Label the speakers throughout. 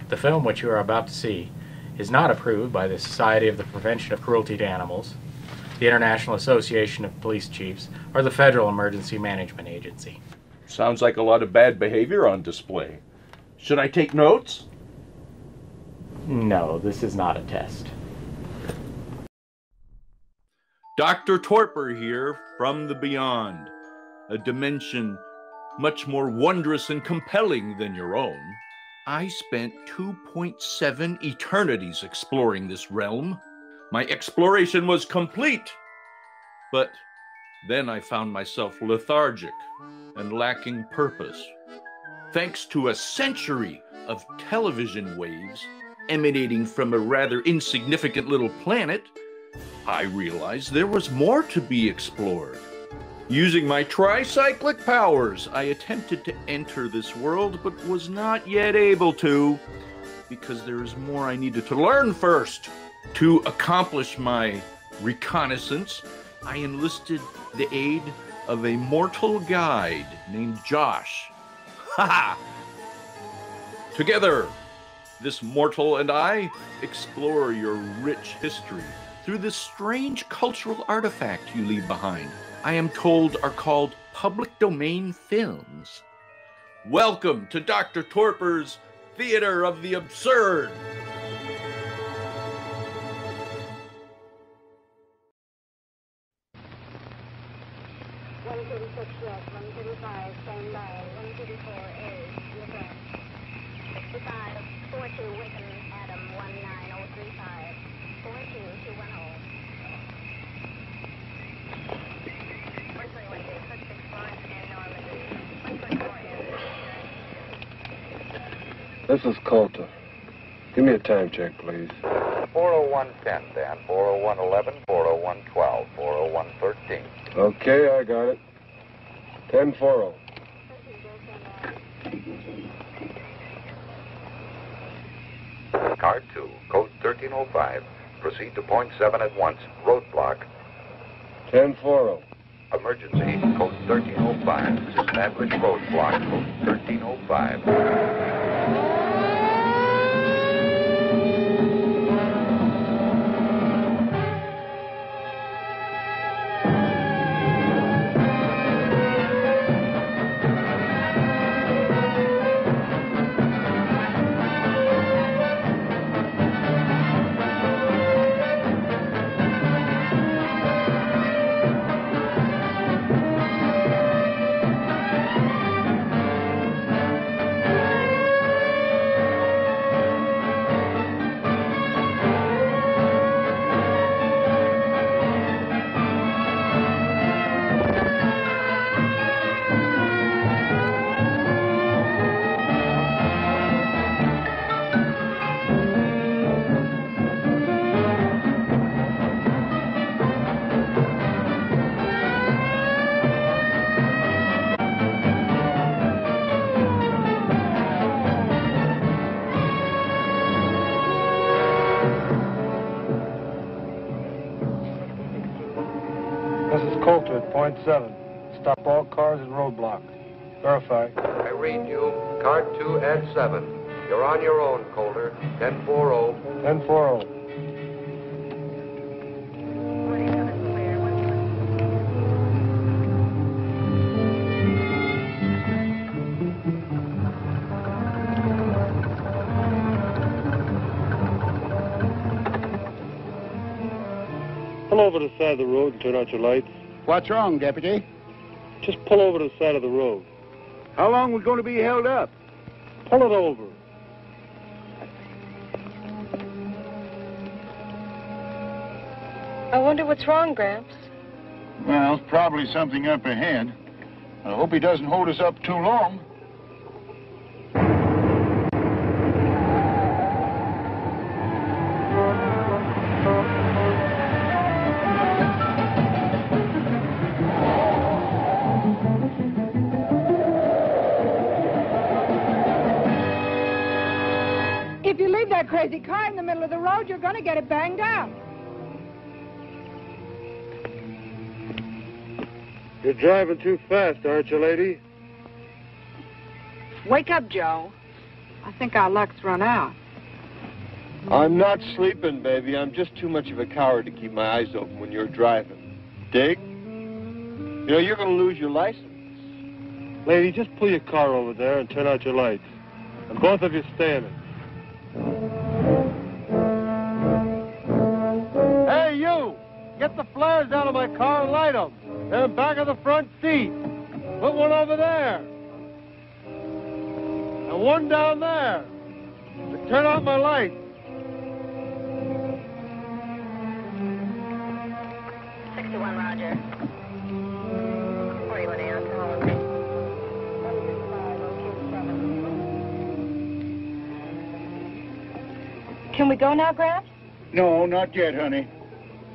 Speaker 1: The film which you are about to see is not approved by the Society of the Prevention of Cruelty to Animals, the International Association of Police Chiefs, or the Federal Emergency Management Agency.
Speaker 2: Sounds like a lot of bad behavior on display. Should I take notes?
Speaker 1: No, this is not a test.
Speaker 2: Dr. Torpor here from the beyond, a dimension much more wondrous and compelling than your own. I spent 2.7 eternities exploring this realm. My exploration was complete, but then I found myself lethargic and lacking purpose. Thanks to a century of television waves emanating from a rather insignificant little planet, I realized there was more to be explored. Using my tricyclic powers, I attempted to enter this world, but was not yet able to, because there is more I needed to learn first. To accomplish my reconnaissance, I enlisted the aid of a mortal guide named Josh. Ha! Together, this mortal and I explore your rich history through this strange cultural artifact you leave behind. I am told are called public domain films. Welcome to Dr. Torpor's Theater of the Absurd.
Speaker 3: This is Coulter. Give me a time check, please.
Speaker 4: 40110, Dan. 40111, 40112, 40113.
Speaker 3: Okay, I got it. 10-4.
Speaker 4: Car 2, code 1305. Proceed to point 7 at once. Roadblock.
Speaker 3: 10-4.
Speaker 4: Emergency, code 1305. Establish roadblock, code 1305.
Speaker 3: Coulter at point 7. Stop all cars at roadblock. Verify.
Speaker 4: I read you. Car 2 at 7. You're on your own, Coulter. 10-4.
Speaker 3: 10-4. Pull over to the side of the road and turn out your lights.
Speaker 5: What's wrong, Deputy?
Speaker 3: Just pull over to the side of the road.
Speaker 5: How long are we going to be held up?
Speaker 3: Pull it over.
Speaker 6: I wonder what's wrong, Gramps.
Speaker 5: Well, probably something up ahead. I hope he doesn't hold us up too long.
Speaker 7: If you leave that crazy car in the middle of the road, you're going to get it banged out.
Speaker 3: You're driving too fast, aren't you, lady?
Speaker 7: Wake up, Joe. I think our luck's run out.
Speaker 6: I'm not sleeping, baby. I'm just too much of a coward to keep my eyes open when you're driving. Dig? You know, you're going to lose your license.
Speaker 3: Lady, just pull your car over there and turn out your lights. And both of you stay in it. Hey, you! Get the flares out of my car and light them. They're in back of the front seat. Put one over there. And one down there. And turn out my lights.
Speaker 8: 61, Roger. 41 alcohol. Can we go now, Gramps?
Speaker 5: No, not yet, honey.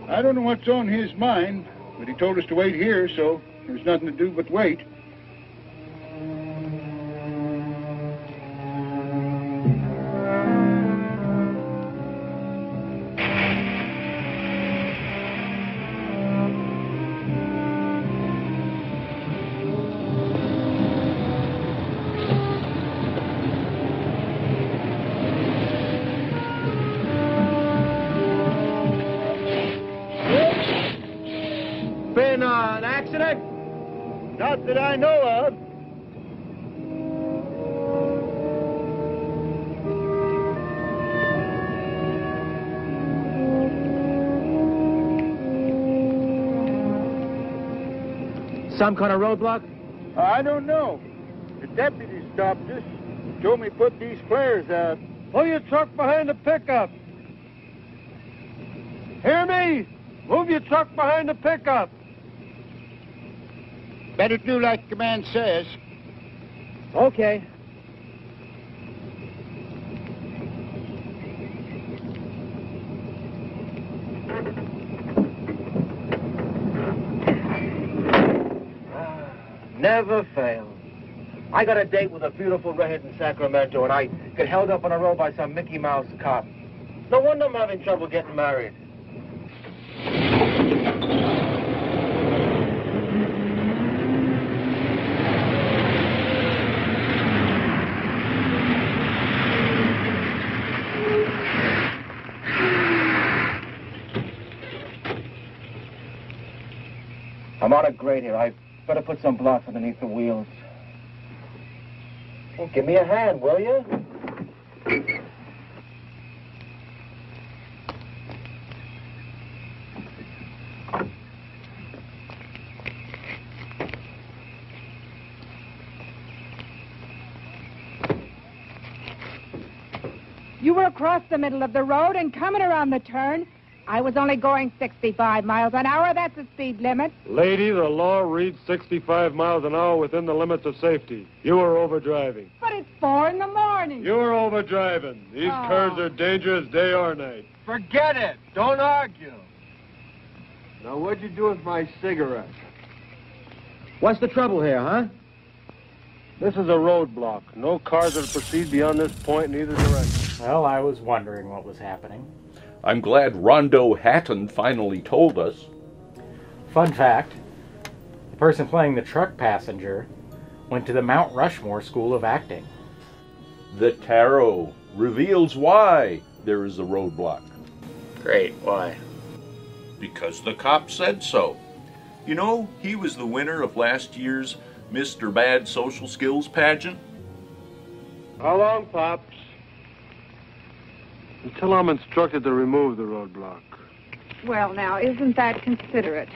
Speaker 5: I don't know what's on his mind, but he told us to wait here, so there's nothing to do but wait.
Speaker 3: Been an accident?
Speaker 5: Not that I know of.
Speaker 3: Some kind of roadblock?
Speaker 5: I don't know. The deputy stopped us. Told me put these flares out.
Speaker 3: Pull your truck behind the pickup. Hear me? Move your truck behind the pickup.
Speaker 5: Better do like the man says.
Speaker 3: Okay. Never fails. I got a date with a beautiful redhead in Sacramento, and I get held up on a road by some Mickey Mouse cop. No wonder I'm having trouble getting married. I'm on a grade here. I better put some blocks underneath the wheels. Well, give me a hand, will you?
Speaker 7: You were across the middle of the road and coming around the turn. I was only going 65 miles an hour. That's the speed limit.
Speaker 3: Lady, the law reads 65 miles an hour within the limits of safety. You were overdriving.
Speaker 7: But it's 4 in the morning.
Speaker 3: You were overdriving. These curves are dangerous day or night.
Speaker 6: Forget it. Don't argue. Now, what'd you do with my cigarette?
Speaker 3: What's the trouble here, huh? This is a roadblock. No cars will proceed beyond this point in either direction.
Speaker 1: Well, I was wondering what was happening.
Speaker 2: I'm glad Rondo Hatton finally told us.
Speaker 1: Fun fact, the person playing the truck passenger went to the Mount Rushmore School of Acting.
Speaker 2: The tarot reveals why there is a roadblock.
Speaker 1: Great, why?
Speaker 2: Because the cop said so. You know, he was the winner of last year's Mr. Bad Social Skills pageant.
Speaker 3: How long, Pops? Until I'm instructed to remove the roadblock.
Speaker 7: Well, now, isn't that considerate?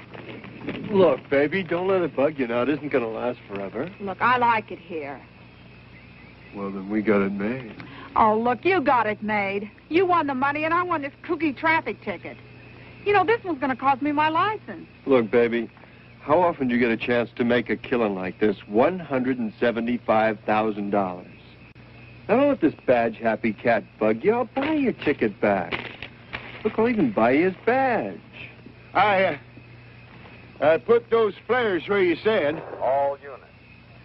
Speaker 6: Look, baby, don't let it bug you now. It isn't going to last forever.
Speaker 7: Look, I like it here.
Speaker 6: Well, then we got it made.
Speaker 7: Oh, look, you got it made. You won the money, and I won this kooky traffic ticket. You know, this one's going to cost me my license.
Speaker 6: Look, baby, how often do you get a chance to make a killing like this? $175,000. Now, don't let this badge-happy cat bug you. I'll buy your ticket back. Look, I'll even buy you his badge.
Speaker 5: I put those flares where you said.
Speaker 4: All units.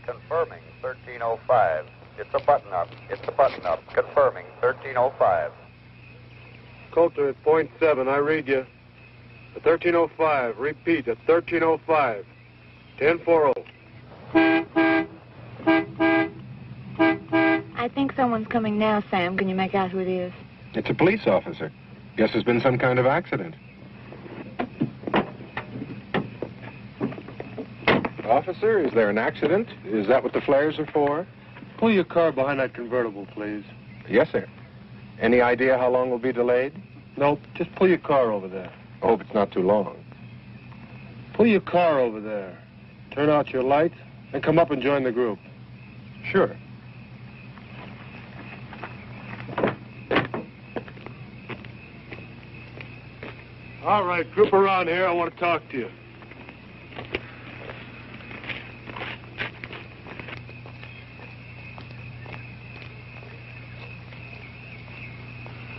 Speaker 4: Confirming 1305. It's a button up. It's a button up. Confirming 1305.
Speaker 3: Coulter at .7. I read you. At 1305. Repeat, at 1305. 1040.
Speaker 8: I'm I think someone's coming now, Sam. Can you make out who it is?
Speaker 9: It's a police officer. Guess there's been some kind of accident. Officer, is there an accident? Is that what the flares are for?
Speaker 6: Pull your car behind that convertible, please.
Speaker 9: Yes, sir. Any idea how long we'll be delayed?
Speaker 6: Nope, just pull your car over there.
Speaker 9: I hope it's not too long.
Speaker 6: Pull your car over there. Turn out your lights and come up and join the group.
Speaker 9: Sure.
Speaker 6: All right, group around here. I want to talk to you.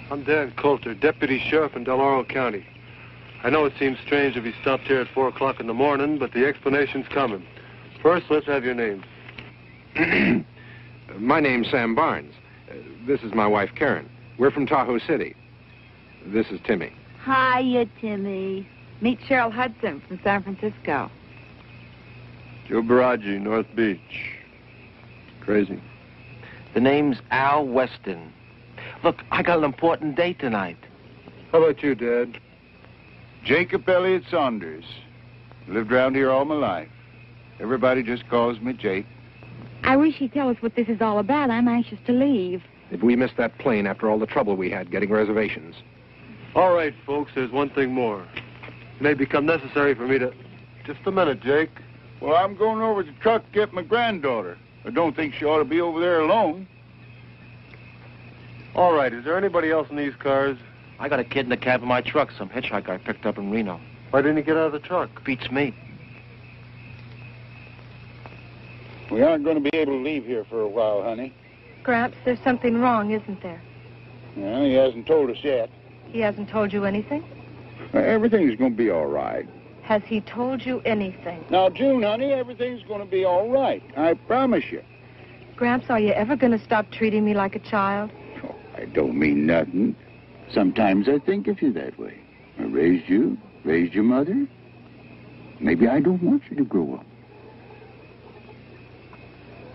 Speaker 6: I'm Dan Coulter, Deputy Sheriff in Del Oro County. I know it seems strange if he stopped here at 4 o'clock in the morning, but the explanation's coming. First, let's have your names.
Speaker 9: My name's Sam Barnes. This is my wife, Karen. We're from Tahoe City. This is Timmy.
Speaker 7: Hiya, Timmy. Meet Cheryl Hudson from San Francisco.
Speaker 6: Joe Baraggi, North Beach. Crazy.
Speaker 3: The name's Al Weston. Look, I got an important date tonight.
Speaker 6: How about you, Dad?
Speaker 5: Jacob Elliott Saunders. Lived around here all my life. Everybody just calls me Jake.
Speaker 7: I wish he'd tell us what this is all about. I'm anxious to leave.
Speaker 9: If we missed that plane after all the trouble we had getting reservations.
Speaker 6: All right, folks, there's one thing more. It may become necessary for me to... Just a minute, Jake.
Speaker 5: Well, I'm going over to the truck to get my granddaughter. I don't think she ought to be over there alone.
Speaker 6: All right, is there anybody else in these cars?
Speaker 3: I got a kid in the cab of my truck, some hitchhiker I picked up in Reno.
Speaker 6: Why didn't he get out of the truck?
Speaker 3: Beats me.
Speaker 5: We aren't going to be able to leave here for a while, honey.
Speaker 8: Gramps, there's something wrong, isn't there?
Speaker 5: Well, he hasn't told us yet.
Speaker 8: He hasn't told you anything?
Speaker 5: Everything's going to be all right.
Speaker 8: Has he told you anything?
Speaker 5: Now, June, honey, everything's going to be all right. I promise you.
Speaker 8: Gramps, are you ever going to stop treating me like a child?
Speaker 5: Oh, I don't mean nothing. Sometimes I think of you that way. I raised you, raised your mother. Maybe I don't want you to grow up.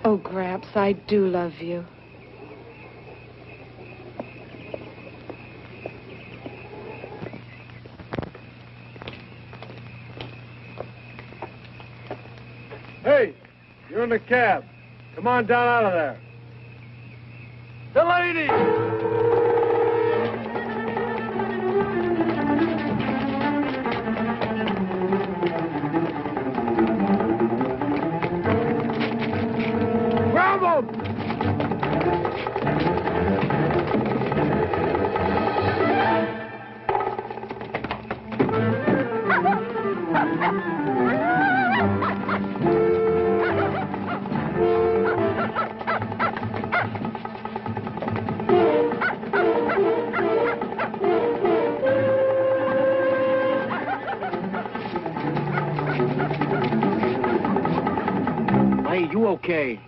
Speaker 8: Oh, Gramps, I do love you.
Speaker 6: Hey, you're in the cab. Come on down out of there. The lady! Grab him!
Speaker 3: Hey, you okay?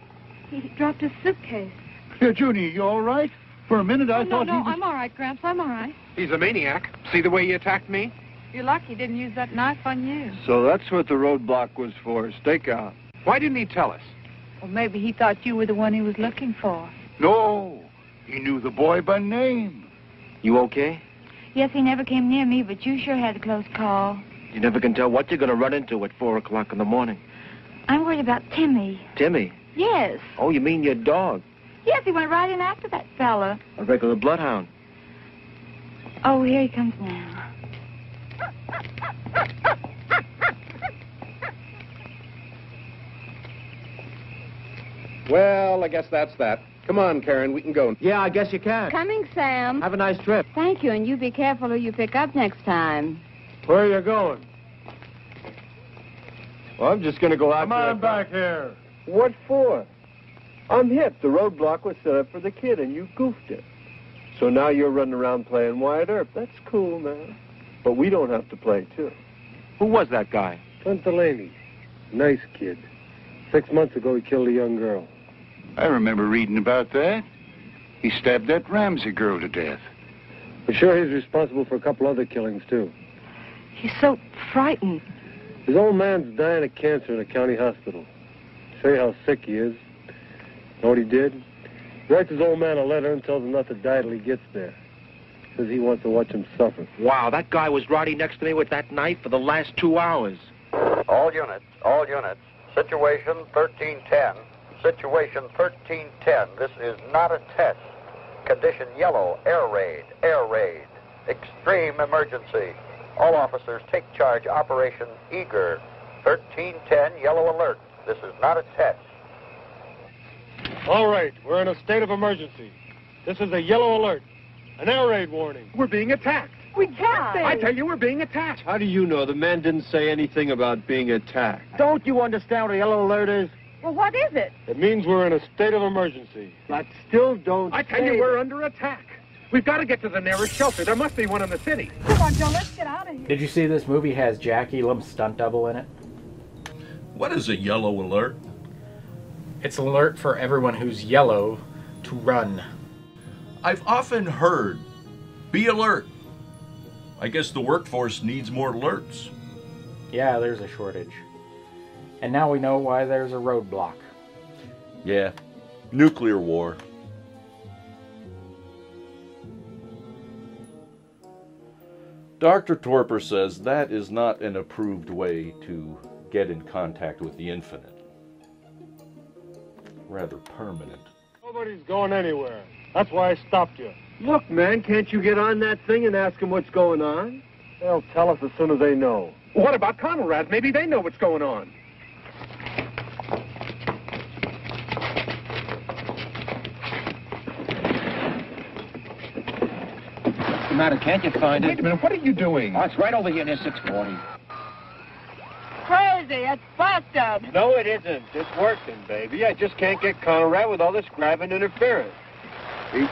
Speaker 8: He dropped his suitcase.
Speaker 5: Here, Junie, you all right? For a minute, I thought he was...
Speaker 7: I'm all right, Gramps. I'm all right.
Speaker 9: He's a maniac. See the way he attacked me?
Speaker 7: You're lucky he didn't use that knife on you.
Speaker 6: So that's what the roadblock was for, stakeout.
Speaker 9: Why didn't he tell us?
Speaker 7: Well, maybe he thought you were the one he was looking for.
Speaker 5: No, he knew the boy by name.
Speaker 3: You okay?
Speaker 7: Yes, he never came near me, but you sure had a close call.
Speaker 3: You never can tell what you're going to run into at 4 o'clock in the morning.
Speaker 8: I'm worried about Timmy.
Speaker 3: Timmy?
Speaker 8: Yes.
Speaker 3: Oh, you mean your dog?
Speaker 8: Yes, he went right in after that fella.
Speaker 3: A regular bloodhound.
Speaker 8: Oh, here he comes now.
Speaker 9: Well, I guess that's that. Come on, Karen, we can go.
Speaker 3: Yeah, I guess you can.
Speaker 7: Coming, Sam.
Speaker 3: Have a nice trip.
Speaker 7: Thank you, and you be careful who you pick up next time.
Speaker 6: Where are you going?
Speaker 5: Well, I'm just going to go out.
Speaker 6: Come on back here. What for? I'm hip. The roadblock was set up for the kid, and you goofed it. So now you're running around playing Wyatt Earp. That's cool, man. But we don't have to play, too.
Speaker 3: Who was that guy?
Speaker 6: Clint Delaney. Nice kid. 6 months ago, he killed a young girl.
Speaker 5: I remember reading about that. He stabbed that Ramsey girl to death.
Speaker 6: For sure, he's responsible for a couple other killings, too.
Speaker 8: He's so frightened.
Speaker 6: His old man's dying of cancer in a county hospital. Show you how sick he is. Know what he did? Writes his old man a letter and tells him not to die till he gets there. Says he wants to watch him suffer.
Speaker 3: Wow, that guy was riding next to me with that knife for the last 2 hours.
Speaker 4: All units. Situation 1310. Situation 1310. This is not a test. Condition yellow. Air raid. Extreme emergency. All officers take charge. Operation Eager. 1310, yellow alert. This is not a test.
Speaker 6: All right, we're in a state of emergency. This is a yellow alert. An air raid warning.
Speaker 9: We're being attacked.
Speaker 8: We can't.
Speaker 9: I tell you, we're being attacked.
Speaker 6: How do you know? The man didn't say anything about being attacked.
Speaker 3: Don't you understand what a yellow alert is?
Speaker 8: Well, what is it?
Speaker 6: It means we're in a state of emergency. But still don't
Speaker 9: I tell you, we're under attack. We've got to get to the nearest shelter. There must be one in the city.
Speaker 8: Come on, Joe, let's get out of here.
Speaker 1: Did you see this movie has Jack Elam's stunt double in it?
Speaker 2: What is a yellow alert?
Speaker 1: It's an alert for everyone who's yellow to run.
Speaker 2: I've often heard, be alert. I guess the workforce needs more alerts.
Speaker 1: Yeah, there's a shortage. And now we know why there's a roadblock.
Speaker 2: Yeah, nuclear war. Dr. Torpor says that is not an approved way to get in contact with the infinite. Rather permanent.
Speaker 6: Nobody's going anywhere. That's why I stopped you.
Speaker 3: Look, man, can't you get on that thing and ask them what's going on?
Speaker 6: They'll tell us as soon as they know.
Speaker 9: What about Conrad? Maybe they know what's going on.
Speaker 3: What's the matter? Can't you find it?
Speaker 9: Wait a minute, what are you doing?
Speaker 3: Oh, it's right over here near 640.
Speaker 7: Crazy. It's busted.
Speaker 6: No, it isn't. It's working, baby. I just can't get Conrad with all this grabbing interference.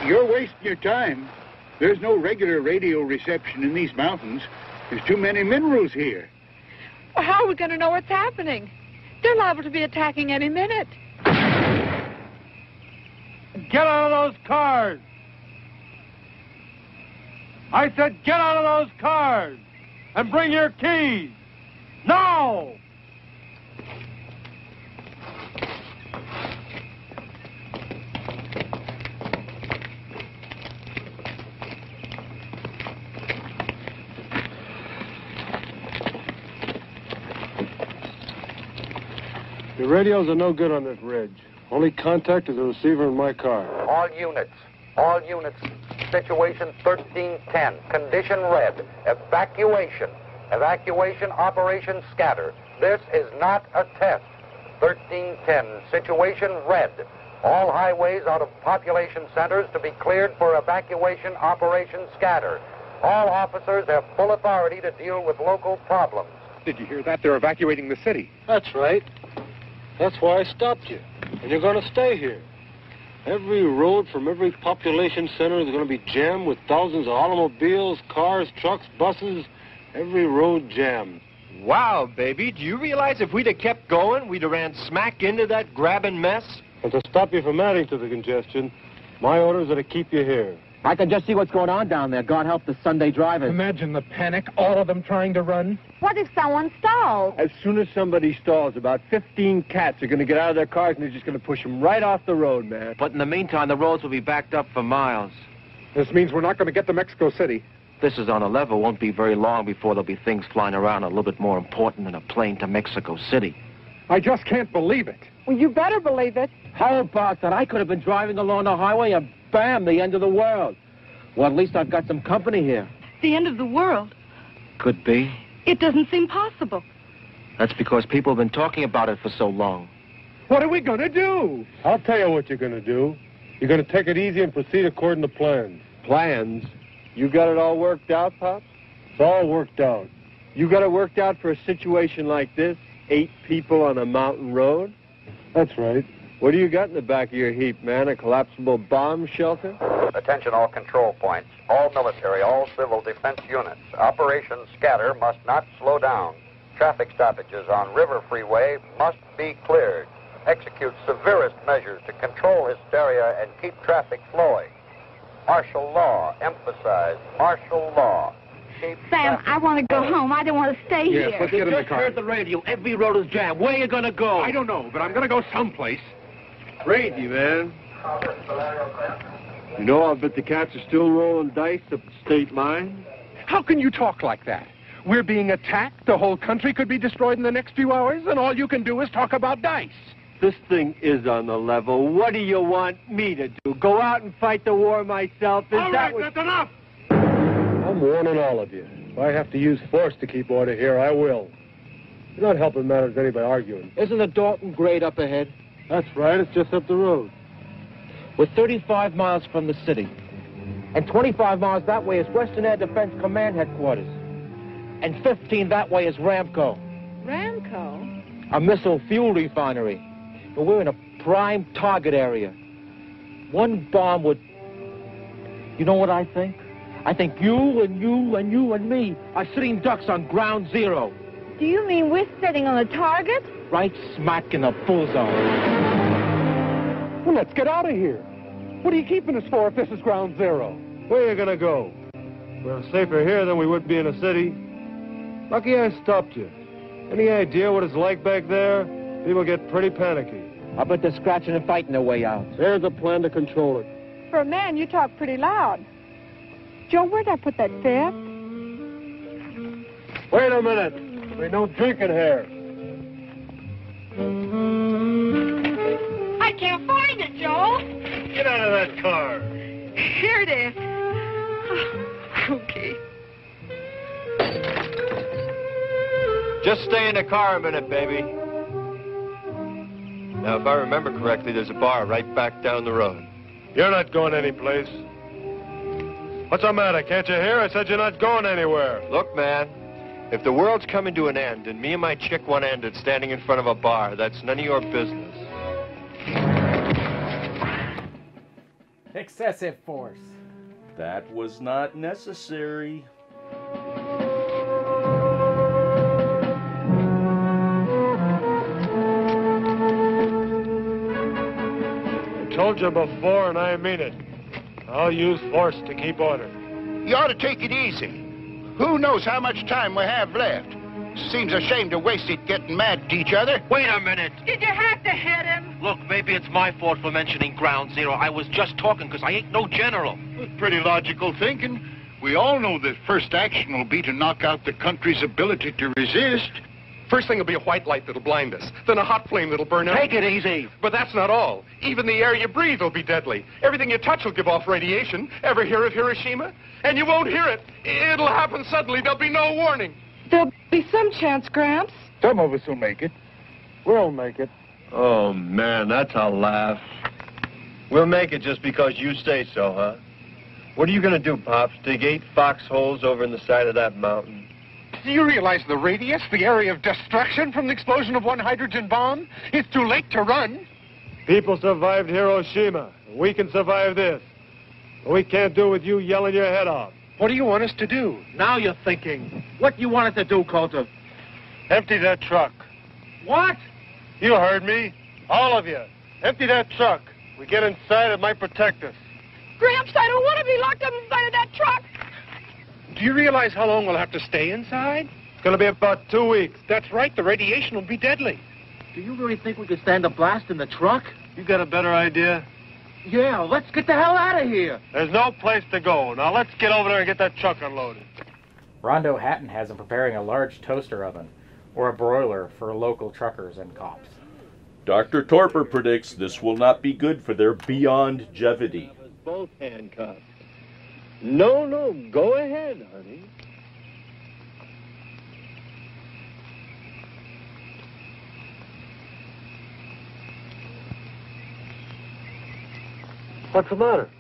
Speaker 5: You're wasting your time. There's no regular radio reception in these mountains. There's too many minerals here.
Speaker 8: Well, how are we going to know what's happening? They're liable to be attacking any minute.
Speaker 6: Get out of those cars! I said get out of those cars! And bring your keys! Now! The radios are no good on this ridge. Only contact is the receiver in my car.
Speaker 4: All units. Situation 1310. Condition red. Evacuation. Operation Scatter. This is not a test. 1310. Situation red. All highways out of population centers to be cleared for evacuation. Operation Scatter. All officers have full authority to deal with local problems.
Speaker 9: Did you hear that? They're evacuating the city.
Speaker 6: That's right. That's why I stopped you. And you're going to stay here. Every road from every population center is going to be jammed with thousands of automobiles, cars, trucks, buses. Every road jammed.
Speaker 3: Wow, baby, do you realize if we'd have kept going, we'd have ran smack into that grabbing mess?
Speaker 6: And to stop you from adding to the congestion, my orders are to keep you here.
Speaker 3: I can just see what's going on down there. God help the Sunday drivers.
Speaker 9: Imagine the panic, all of them trying to run.
Speaker 8: What if someone stalls?
Speaker 6: As soon as somebody stalls, about 15 cats are going to get out of their cars and they're just going to push them right off the road, man.
Speaker 3: But in the meantime, the roads will be backed up for miles.
Speaker 9: This means we're not going to get to Mexico City.
Speaker 3: This is on a level. Won't be very long before there'll be things flying around a little bit more important than a plane to Mexico City.
Speaker 9: I just can't believe it.
Speaker 7: Well, you better believe it.
Speaker 3: How about that? I could have been driving along the highway and bam, the end of the world. Well, at least I've got some company here.
Speaker 8: The end of the world?
Speaker 3: Could be.
Speaker 8: It doesn't seem possible.
Speaker 3: That's because people have been talking about it for so long.
Speaker 9: What are we going to do?
Speaker 6: I'll tell you what you're going to do. You're going to take it easy and proceed according to plans. Plans? You got it all worked out, Pops? It's all worked out. You got it worked out for a situation like this? 8 people on a mountain road? That's right. What do you got in the back of your heap, man? A collapsible bomb shelter?
Speaker 4: Attention all control points. All military, all civil defense units. Operation Scatter must not slow down. Traffic stoppages on River Freeway must be cleared. Execute severest measures to control hysteria and keep traffic flowing. Martial law. Emphasize martial law. Keep
Speaker 8: Sam,
Speaker 4: traffic
Speaker 8: I want to go
Speaker 4: flowing.
Speaker 8: home. I don't want to stay
Speaker 9: Yes,
Speaker 8: here.
Speaker 9: let's get in the
Speaker 3: Just
Speaker 9: car.
Speaker 3: heard the radio. Every road is jammed. Where are you going to go?
Speaker 9: I don't know, but I'm going to go someplace.
Speaker 6: Crazy, man. You know, I'll bet the cats are still rolling dice up the state line.
Speaker 9: How can you talk like that? We're being attacked, the whole country could be destroyed in the next few hours, and all you can do is talk about dice.
Speaker 6: This thing is on the level. What do you want me to do? Go out and fight the war myself?
Speaker 9: All right, that's enough!
Speaker 6: I'm warning all of you. If I have to use force to keep order here, I will. You're not helping matters any by arguing.
Speaker 3: Isn't the Dalton grade up ahead?
Speaker 6: That's right, it's just up the road.
Speaker 3: We're 35 miles from the city. And 25 miles that way is Western Air Defense Command Headquarters. And 15 that way is Ramco.
Speaker 8: Ramco?
Speaker 3: A missile fuel refinery. But we're in a prime target area. One bomb would... You know what I think? I think you and you and you and me are sitting ducks on ground zero.
Speaker 8: Do you mean we're sitting on a target?
Speaker 3: Right smack in the bullseye.
Speaker 9: Well, let's get out of here. What are you keeping us for if this is ground zero?
Speaker 6: Where are you gonna go? We're safer here than we would be in a city. Lucky I stopped you. Any idea what it's like back there? People get pretty panicky.
Speaker 3: I bet they're scratching and fighting their way out.
Speaker 6: There's a plan to control it.
Speaker 8: For a man, you talk pretty loud. Joe, where'd I put that fifth?
Speaker 6: Wait a minute. There's no drinking here.
Speaker 8: I can't find it, Joe.
Speaker 6: Get out of that car.
Speaker 8: Here it is. Okay.
Speaker 10: Just stay in the car a minute, baby. Now, if I remember correctly, there's a bar right back down the road.
Speaker 6: You're not going anyplace. What's the matter? Can't you hear? I said you're not going anywhere.
Speaker 10: Look, man, if the world's coming to an end and me and my chick want ended standing in front of a bar, that's none of your business.
Speaker 1: Excessive force.
Speaker 2: That was not necessary.
Speaker 6: I told you before, and I mean it. I'll use force to keep order.
Speaker 5: You ought to take it easy. Who knows how much time we have left? Seems a shame to waste it getting mad at each other.
Speaker 3: Wait a minute.
Speaker 8: Did you have to hit him?
Speaker 3: Look, maybe it's my fault for mentioning ground zero. I was just talking because I ain't no general.
Speaker 5: Pretty logical thinking. We all know that first action will be to knock out the country's ability to resist.
Speaker 9: First thing will be a white light that'll blind us, then a hot flame that'll burn out.
Speaker 3: Take it easy.
Speaker 9: But that's not all. Even the air you breathe will be deadly. Everything you touch will give off radiation. Ever hear of Hiroshima? And you won't hear it. It'll happen suddenly. There'll be no warning.
Speaker 8: There'll be some chance, Gramps.
Speaker 5: Some of us will make it.
Speaker 6: We'll make it.
Speaker 10: Oh, man, that's a laugh. We'll make it just because you say so, huh? What are you going to do, Pops? Dig 8 foxholes over in the side of that mountain?
Speaker 9: Do you realize the radius, the area of destruction from the explosion of one hydrogen bomb? It's too late to run.
Speaker 6: People survived Hiroshima. We can survive this. But we can't do it with you yelling your head off.
Speaker 9: What do you want us to do?
Speaker 3: Now you're thinking. What you wanted to do, Coulter?
Speaker 6: Empty that truck.
Speaker 3: What?
Speaker 6: You heard me. All of you. Empty that truck. We get inside, it might protect us.
Speaker 8: Gramps, I don't want to be locked up inside of that truck.
Speaker 9: Do you realize how long we'll have to stay inside?
Speaker 6: It's going to be about 2 weeks.
Speaker 9: That's right, the radiation will be deadly.
Speaker 3: Do you really think we could stand a blast in the truck?
Speaker 6: You got a better idea?
Speaker 3: Yeah, let's get the hell out of here.
Speaker 6: There's no place to go. Now let's get over there and get that truck unloaded.
Speaker 1: Rondo Hatton has him preparing a large toaster oven or a broiler for local truckers and cops.
Speaker 2: Dr. Torpor predicts this will not be good for their beyond-gevity.
Speaker 6: Both handcuffs. No, go ahead, honey. What's the matter?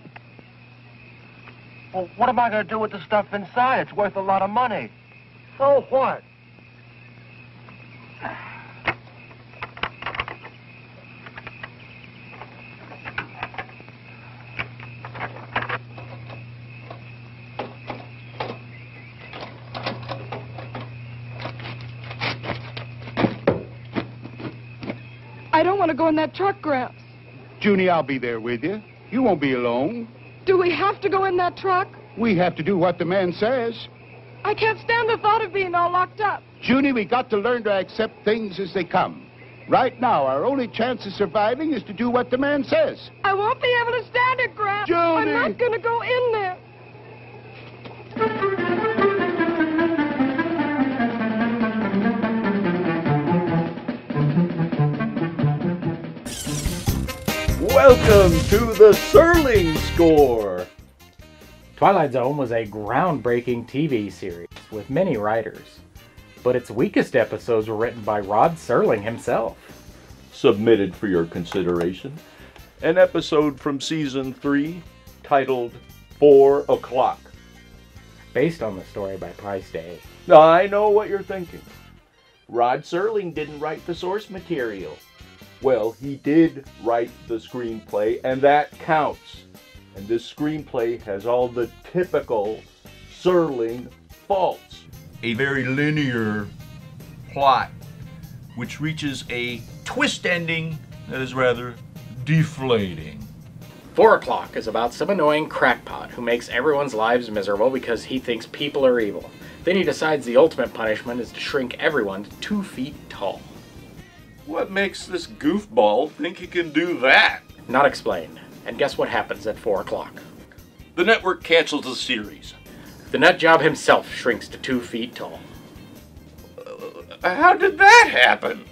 Speaker 3: Well, what am I going to do with the stuff inside? It's worth a lot of money.
Speaker 6: So what?
Speaker 8: I don't want to go in that truck, Gramps.
Speaker 5: Junie, I'll be there with you. You won't be alone.
Speaker 8: Do we have to go in that truck?
Speaker 5: We have to do what the man says.
Speaker 8: I can't stand the thought of being all locked up.
Speaker 5: Junie, we got to learn to accept things as they come. Right now, our only chance of surviving is to do what the man says.
Speaker 8: I won't be able to stand it, Gramps.
Speaker 5: Judy!
Speaker 8: I'm not going to go in there.
Speaker 2: Welcome to the Serling Score.
Speaker 1: Twilight Zone was a groundbreaking TV series with many writers, but its weakest episodes were written by Rod Serling himself.
Speaker 2: Submitted for your consideration, an episode from Season 3 titled 4 O'Clock.
Speaker 1: Based on the story by Price Day.
Speaker 2: I know what you're thinking. Rod Serling didn't write the source material. Well, he did write the screenplay, and that counts. And this screenplay has all the typical Serling faults. A very linear plot, which reaches a twist ending that is rather deflating.
Speaker 1: 4 O'Clock is about some annoying crackpot who makes everyone's lives miserable because he thinks people are evil. Then he decides the ultimate punishment is to shrink everyone to 2 feet tall.
Speaker 2: What makes this goofball think he can do that?
Speaker 1: Not explained. And guess what happens at 4 o'clock?
Speaker 2: The network cancels the series.
Speaker 1: The nutjob himself shrinks to 2 feet tall.
Speaker 2: How did that happen?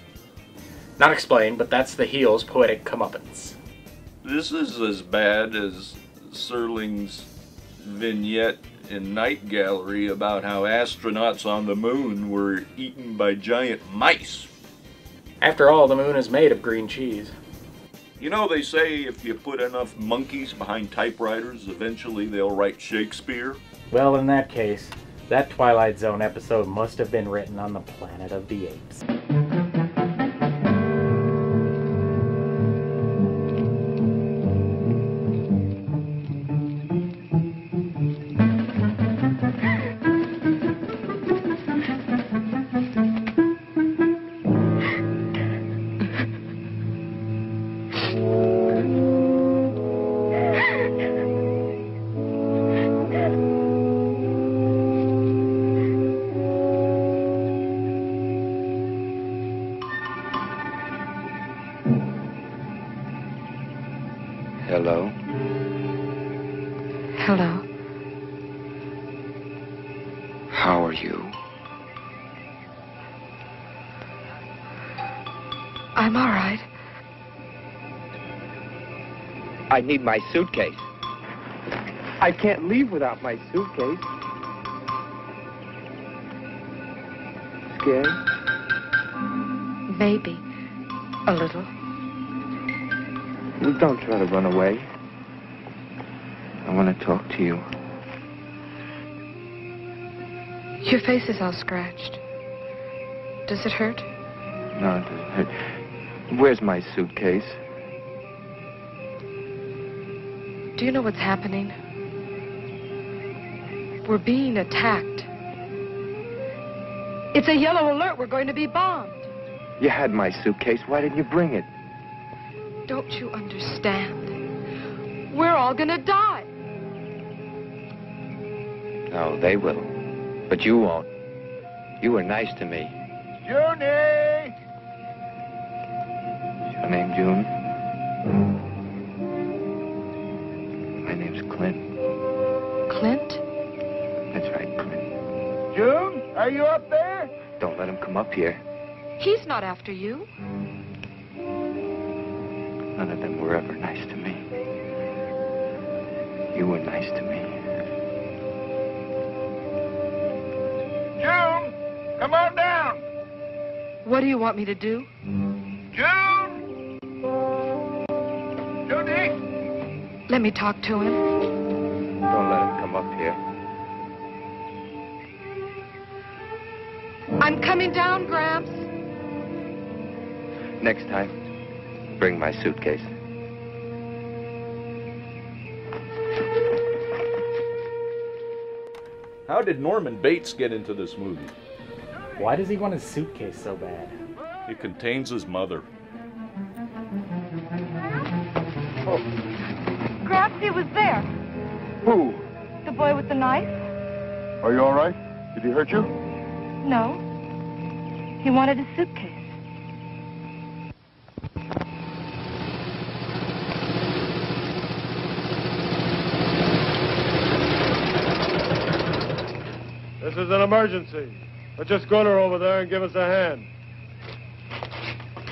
Speaker 1: Not explained, but that's the heel's poetic comeuppance.
Speaker 2: This is as bad as Serling's vignette in Night Gallery about how astronauts on the moon were eaten by giant mice.
Speaker 1: After all, the moon is made of green cheese.
Speaker 2: You know, they say if you put enough monkeys behind typewriters, eventually they'll write Shakespeare.
Speaker 1: Well, in that case, that Twilight Zone episode must have been written on the Planet of the Apes.
Speaker 3: Hello?
Speaker 8: Hello.
Speaker 3: How are you?
Speaker 8: I'm all right.
Speaker 3: I need my suitcase. I can't leave without my suitcase. Scared?
Speaker 8: Maybe. A little.
Speaker 3: Well, don't try to run away. I want to talk to you.
Speaker 8: Your face is all scratched. Does it hurt?
Speaker 3: No, it doesn't hurt. Where's my suitcase?
Speaker 8: Do you know what's happening? We're being attacked. It's a yellow alert. We're going to be bombed.
Speaker 3: You had my suitcase. Why didn't you bring it?
Speaker 8: Don't you understand? We're all gonna die.
Speaker 3: No, they will. But you won't. You were nice to me.
Speaker 5: Junie!
Speaker 3: Is your name June? My name's Clint.
Speaker 8: Clint?
Speaker 3: That's right, Clint.
Speaker 5: June, are you up there?
Speaker 3: Don't let him come up here.
Speaker 8: He's not after you.
Speaker 3: None of them were ever nice to me. You were nice to me.
Speaker 5: June, come on down.
Speaker 8: What do you want me to do?
Speaker 5: June! Judy!
Speaker 8: Let me talk to him.
Speaker 3: Don't let him come up here.
Speaker 8: I'm coming down, Gramps.
Speaker 3: Next time, bring my suitcase.
Speaker 2: How did Norman Bates get into this movie?
Speaker 1: Why does he want his suitcase so bad?
Speaker 2: It contains his mother.
Speaker 8: Gramps, he was there.
Speaker 5: Who?
Speaker 8: The boy with the knife?
Speaker 5: Are you all right? Did he hurt you?
Speaker 8: No. He wanted his suitcase.
Speaker 6: This is an emergency. But just go to her over there and give us a hand.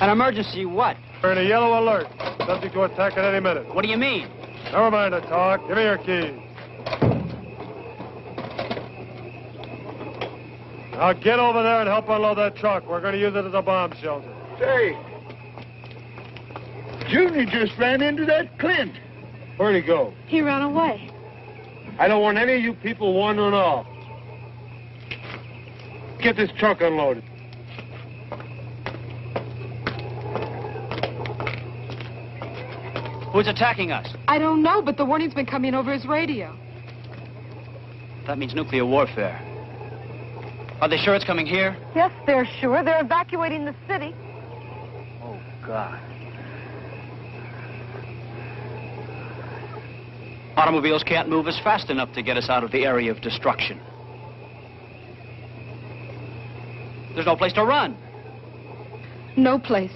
Speaker 11: An emergency what?
Speaker 6: We're in a yellow alert. Subject to attack at any minute.
Speaker 11: What do you mean?
Speaker 6: Never mind the talk. Give me your keys. Now get over there and help unload that truck. We're going to use it as a bomb shelter.
Speaker 5: Say, Junior just ran into that Clint.
Speaker 6: Where'd he go?
Speaker 8: He ran away.
Speaker 6: I don't want any of you people wandering off. Get this truck unloaded.
Speaker 11: Who's attacking us?
Speaker 8: I don't know, but the warning's been coming over his radio.
Speaker 11: That means nuclear warfare. Are they sure it's coming here?
Speaker 12: Yes, they're sure. They're evacuating the city.
Speaker 11: Oh, God. Automobiles can't move us fast enough to get us out of the area of destruction. There's no place to run.
Speaker 8: No place.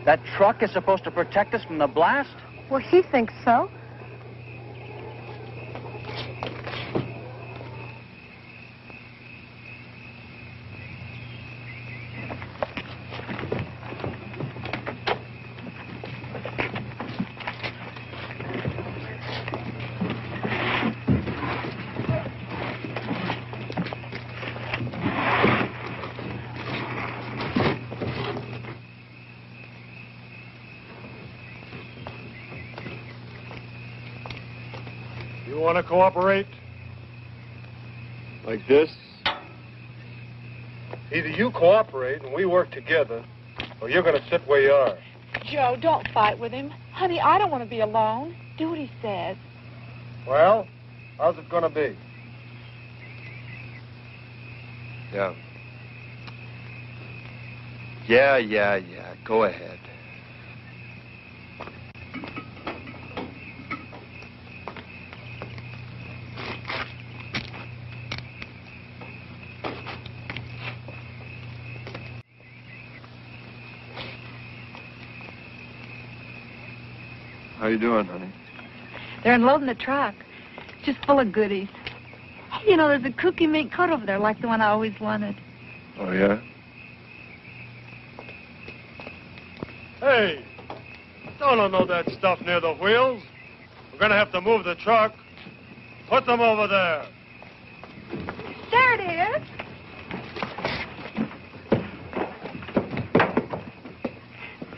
Speaker 11: That truck is supposed to protect us from the blast?
Speaker 12: Well, he thinks so.
Speaker 6: You want to cooperate? Like this? Either you cooperate and we work together, or you're going to sit where you are.
Speaker 8: Joe, don't fight with him. Honey, I don't want to be alone. Do what he says.
Speaker 6: Well, how's it going to be?
Speaker 10: Yeah. Yeah. Go ahead. How you doing, honey?
Speaker 12: They're unloading the truck. Just full of goodies. You know, there's a cookie mink coat over there like the one I always wanted.
Speaker 10: Oh, yeah?
Speaker 6: Hey, don't unload that stuff near the wheels. We're going to have to move the truck. Put them over there.
Speaker 12: There it is.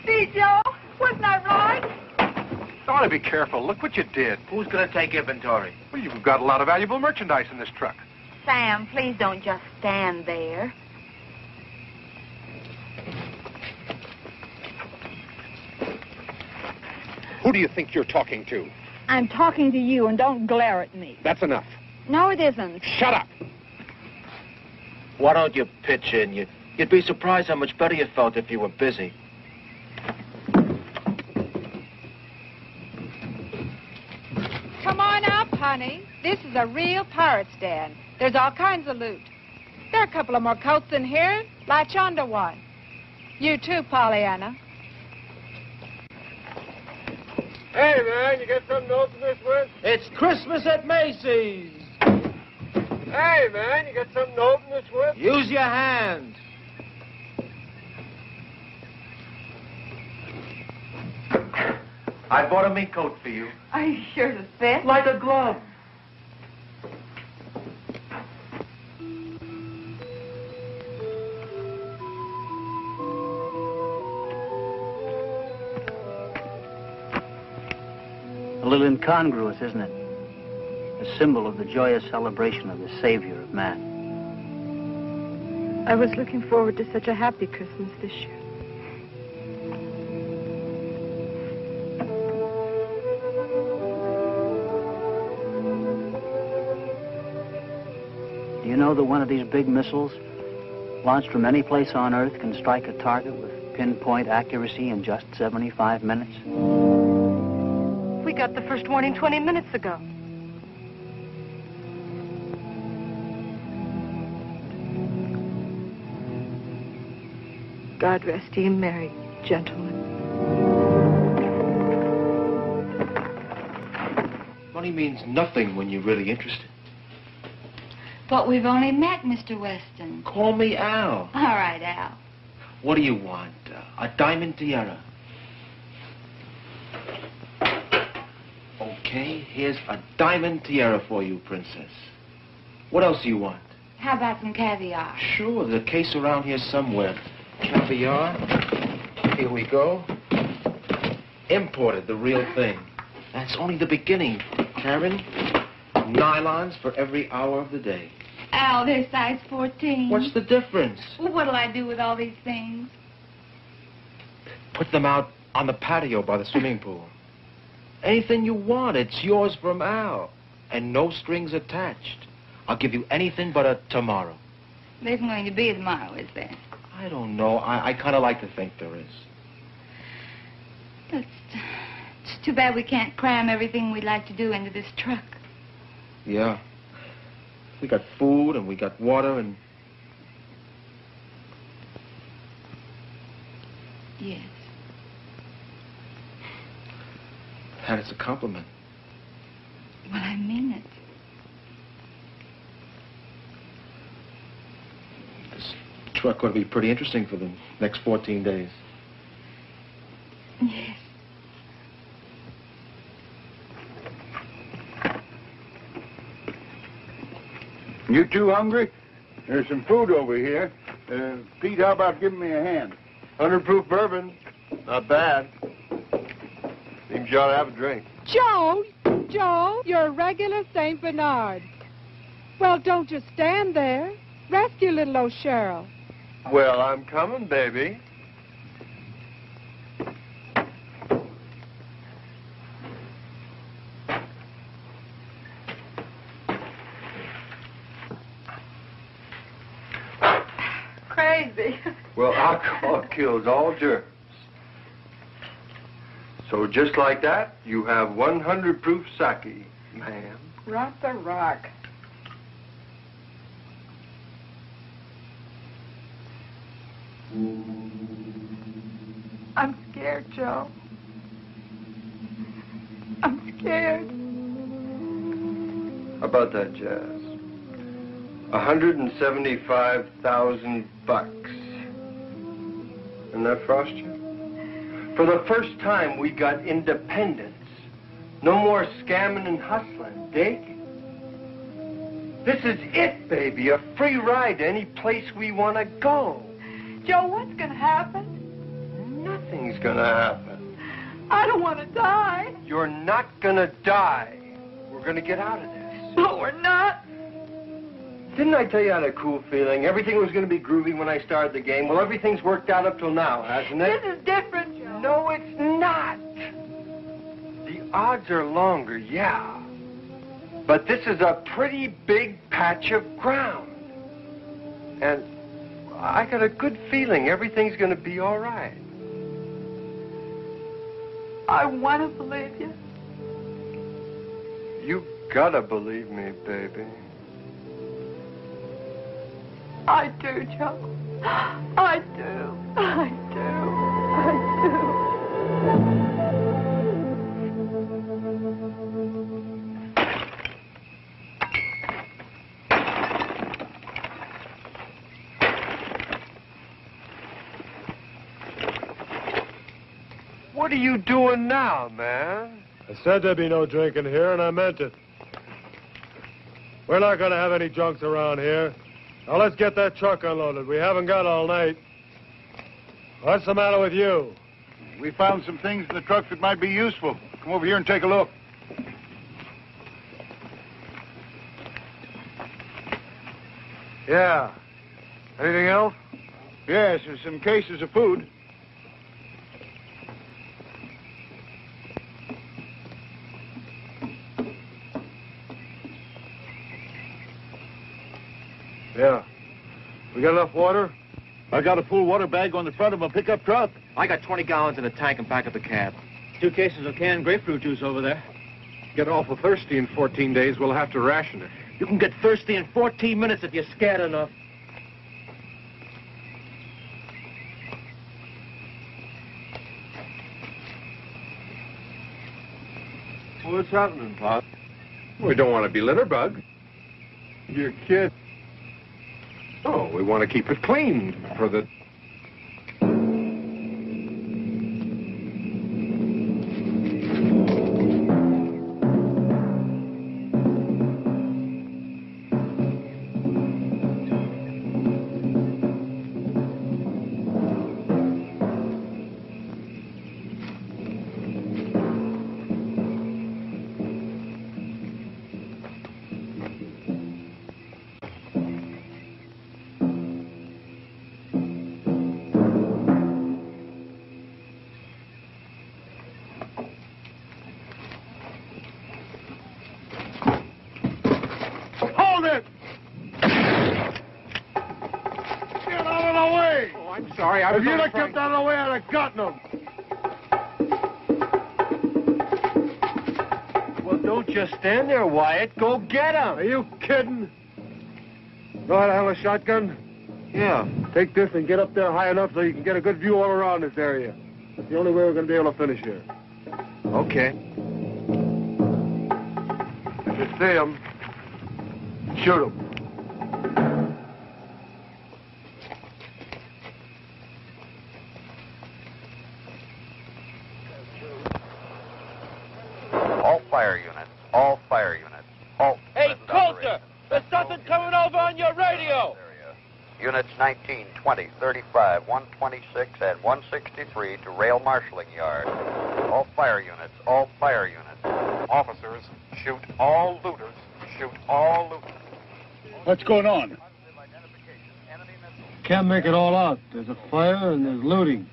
Speaker 12: See, Joe? Wasn't I right?
Speaker 9: You ought to be careful. Look what you did.
Speaker 3: Who's going to take inventory?
Speaker 9: Well, you've got a lot of valuable merchandise in this truck.
Speaker 12: Sam, please don't just stand there.
Speaker 9: Who do you think you're talking to?
Speaker 7: I'm talking to you, and don't glare at me.
Speaker 9: That's enough.
Speaker 7: No, it isn't.
Speaker 9: Shut up.
Speaker 3: Why don't you pitch in? You'd be surprised how much better you felt if you were busy.
Speaker 7: Come on up, honey. This is a real pirate's den. There's all kinds of loot. There are a couple of more coats in here. Latch onto one. You too, Pollyanna.
Speaker 6: Hey, man, you got something to open this with?
Speaker 3: It's Christmas at Macy's.
Speaker 6: Hey, man, you got something to open this with?
Speaker 3: Use your hands. I bought a mink coat for you.
Speaker 12: Are you sure to fit?
Speaker 3: Like a glove.
Speaker 11: A little incongruous, isn't it? A symbol of the joyous celebration of the Savior of man.
Speaker 12: I was looking forward to such a happy Christmas this year.
Speaker 11: Do you know that one of these big missiles, launched from any place on Earth, can strike a target with pinpoint accuracy in just 75 minutes?
Speaker 12: We got the first warning 20 minutes ago. God rest ye merry, gentlemen.
Speaker 3: Money means nothing when you're really interested.
Speaker 12: But we've only met, Mr. Weston.
Speaker 13: Call me Al.
Speaker 12: All right, Al.
Speaker 13: What do you want? A diamond tiara. Okay, here's a diamond tiara for you, Princess. What else do you want?
Speaker 12: How about some caviar?
Speaker 13: Sure, there's a case around here somewhere. Caviar. Here we go. Imported, the real thing. That's only the beginning, Karen. Nylons for every hour of the day.
Speaker 12: Al, they're size 14.
Speaker 13: What's the difference?
Speaker 12: Well, what'll I do with all these things?
Speaker 13: Put them out on the patio by the swimming pool. Anything you want, it's yours from Al. And no strings attached. I'll give you anything but a tomorrow.
Speaker 12: There isn't going to be a tomorrow, is there?
Speaker 13: I don't know. I kind of like to think there is.
Speaker 12: It's too bad we can't cram everything we'd like to do into this truck.
Speaker 13: Yeah. We got food and we got water and...
Speaker 12: Yes.
Speaker 13: And it's a compliment.
Speaker 12: Well, I mean it.
Speaker 13: This truck ought to be pretty interesting for the next 14 days.
Speaker 12: Yes.
Speaker 5: You two hungry? There's some food over here. Pete, how about giving me a hand?
Speaker 10: 100 proof bourbon. Not bad. Seems you ought to have a drink.
Speaker 7: Joe, you're a regular St. Bernard. Well, don't just stand there. Rescue little old Cheryl.
Speaker 10: Well, I'm coming, baby.
Speaker 8: Crazy.
Speaker 10: Well, alcohol kills all germs. So just like that, you have 100 proof sake, ma'am.
Speaker 8: Rock the rock. I'm scared, Joe. I'm scared.
Speaker 10: How about that, Jazz? 175,000 bucks. Isn't that frost you? For the first time, we got independence. No more scamming and hustling, dig? This is it, baby. A free ride to any place we want to go.
Speaker 8: Joe, what's going to happen?
Speaker 10: Nothing's going to happen.
Speaker 8: I don't want to die.
Speaker 10: You're not going to die. We're going to get out of this.
Speaker 8: No, we're not.
Speaker 10: Didn't I tell you I had a cool feeling? Everything was going to be groovy when I started the game. Well, everything's worked out up till now, hasn't it?
Speaker 8: This is different, Joe.
Speaker 10: No, it's not. The odds are longer, yeah. But this is a pretty big patch of ground. And I got a good feeling everything's going to be all right.
Speaker 8: I want to believe you.
Speaker 10: You gotta believe me, baby.
Speaker 8: I do, Joe. I do. I do. I do.
Speaker 10: What are you doing now, man?
Speaker 6: I said there'd be no drinking here, and I meant it. We're not going to have any junks around here. Now, let's get that truck unloaded. We haven't got all night. What's the matter with you?
Speaker 5: We found some things in the truck that might be useful. Come over here and take a look.
Speaker 6: Yeah. Anything else?
Speaker 5: Yes, there's some cases of food.
Speaker 6: Yeah. We got enough water?
Speaker 14: I got a full water bag on the front of a pickup truck.
Speaker 13: I got 20 gallons in a tank in back of the cab. 2 cases of canned grapefruit juice over there.
Speaker 9: Get awful thirsty in 14 days, we'll have to ration it.
Speaker 13: You can get thirsty in 14 minutes if you're scared enough.
Speaker 10: What's happening, Pop?
Speaker 9: We don't want to be litterbug.
Speaker 6: You're kidding. Oh, we want to keep it clean for the... Hold it! Get out of the way! Oh, I'm sorry. If you'd have kept out of the way, I'd have gotten them. Well, don't just stand there, Wyatt. Go get them. Are you kidding? Know how to handle a shotgun? Yeah. Take this and get up there high enough so you can get a good view all around this area. That's the only way we're going to be able to finish here. Okay. If you see them, shoot them.
Speaker 4: All fire units. All fire units. Halt.
Speaker 3: Hey, Coulter! There's something coming over on your radio!
Speaker 4: Units 19, 20, 35, 126, and 163 to rail marshalling yard. All fire units. All fire units. Officers, shoot all looters. Shoot all looters.
Speaker 14: What's going on?
Speaker 6: Can't make it all out. There's a fire and there's looting.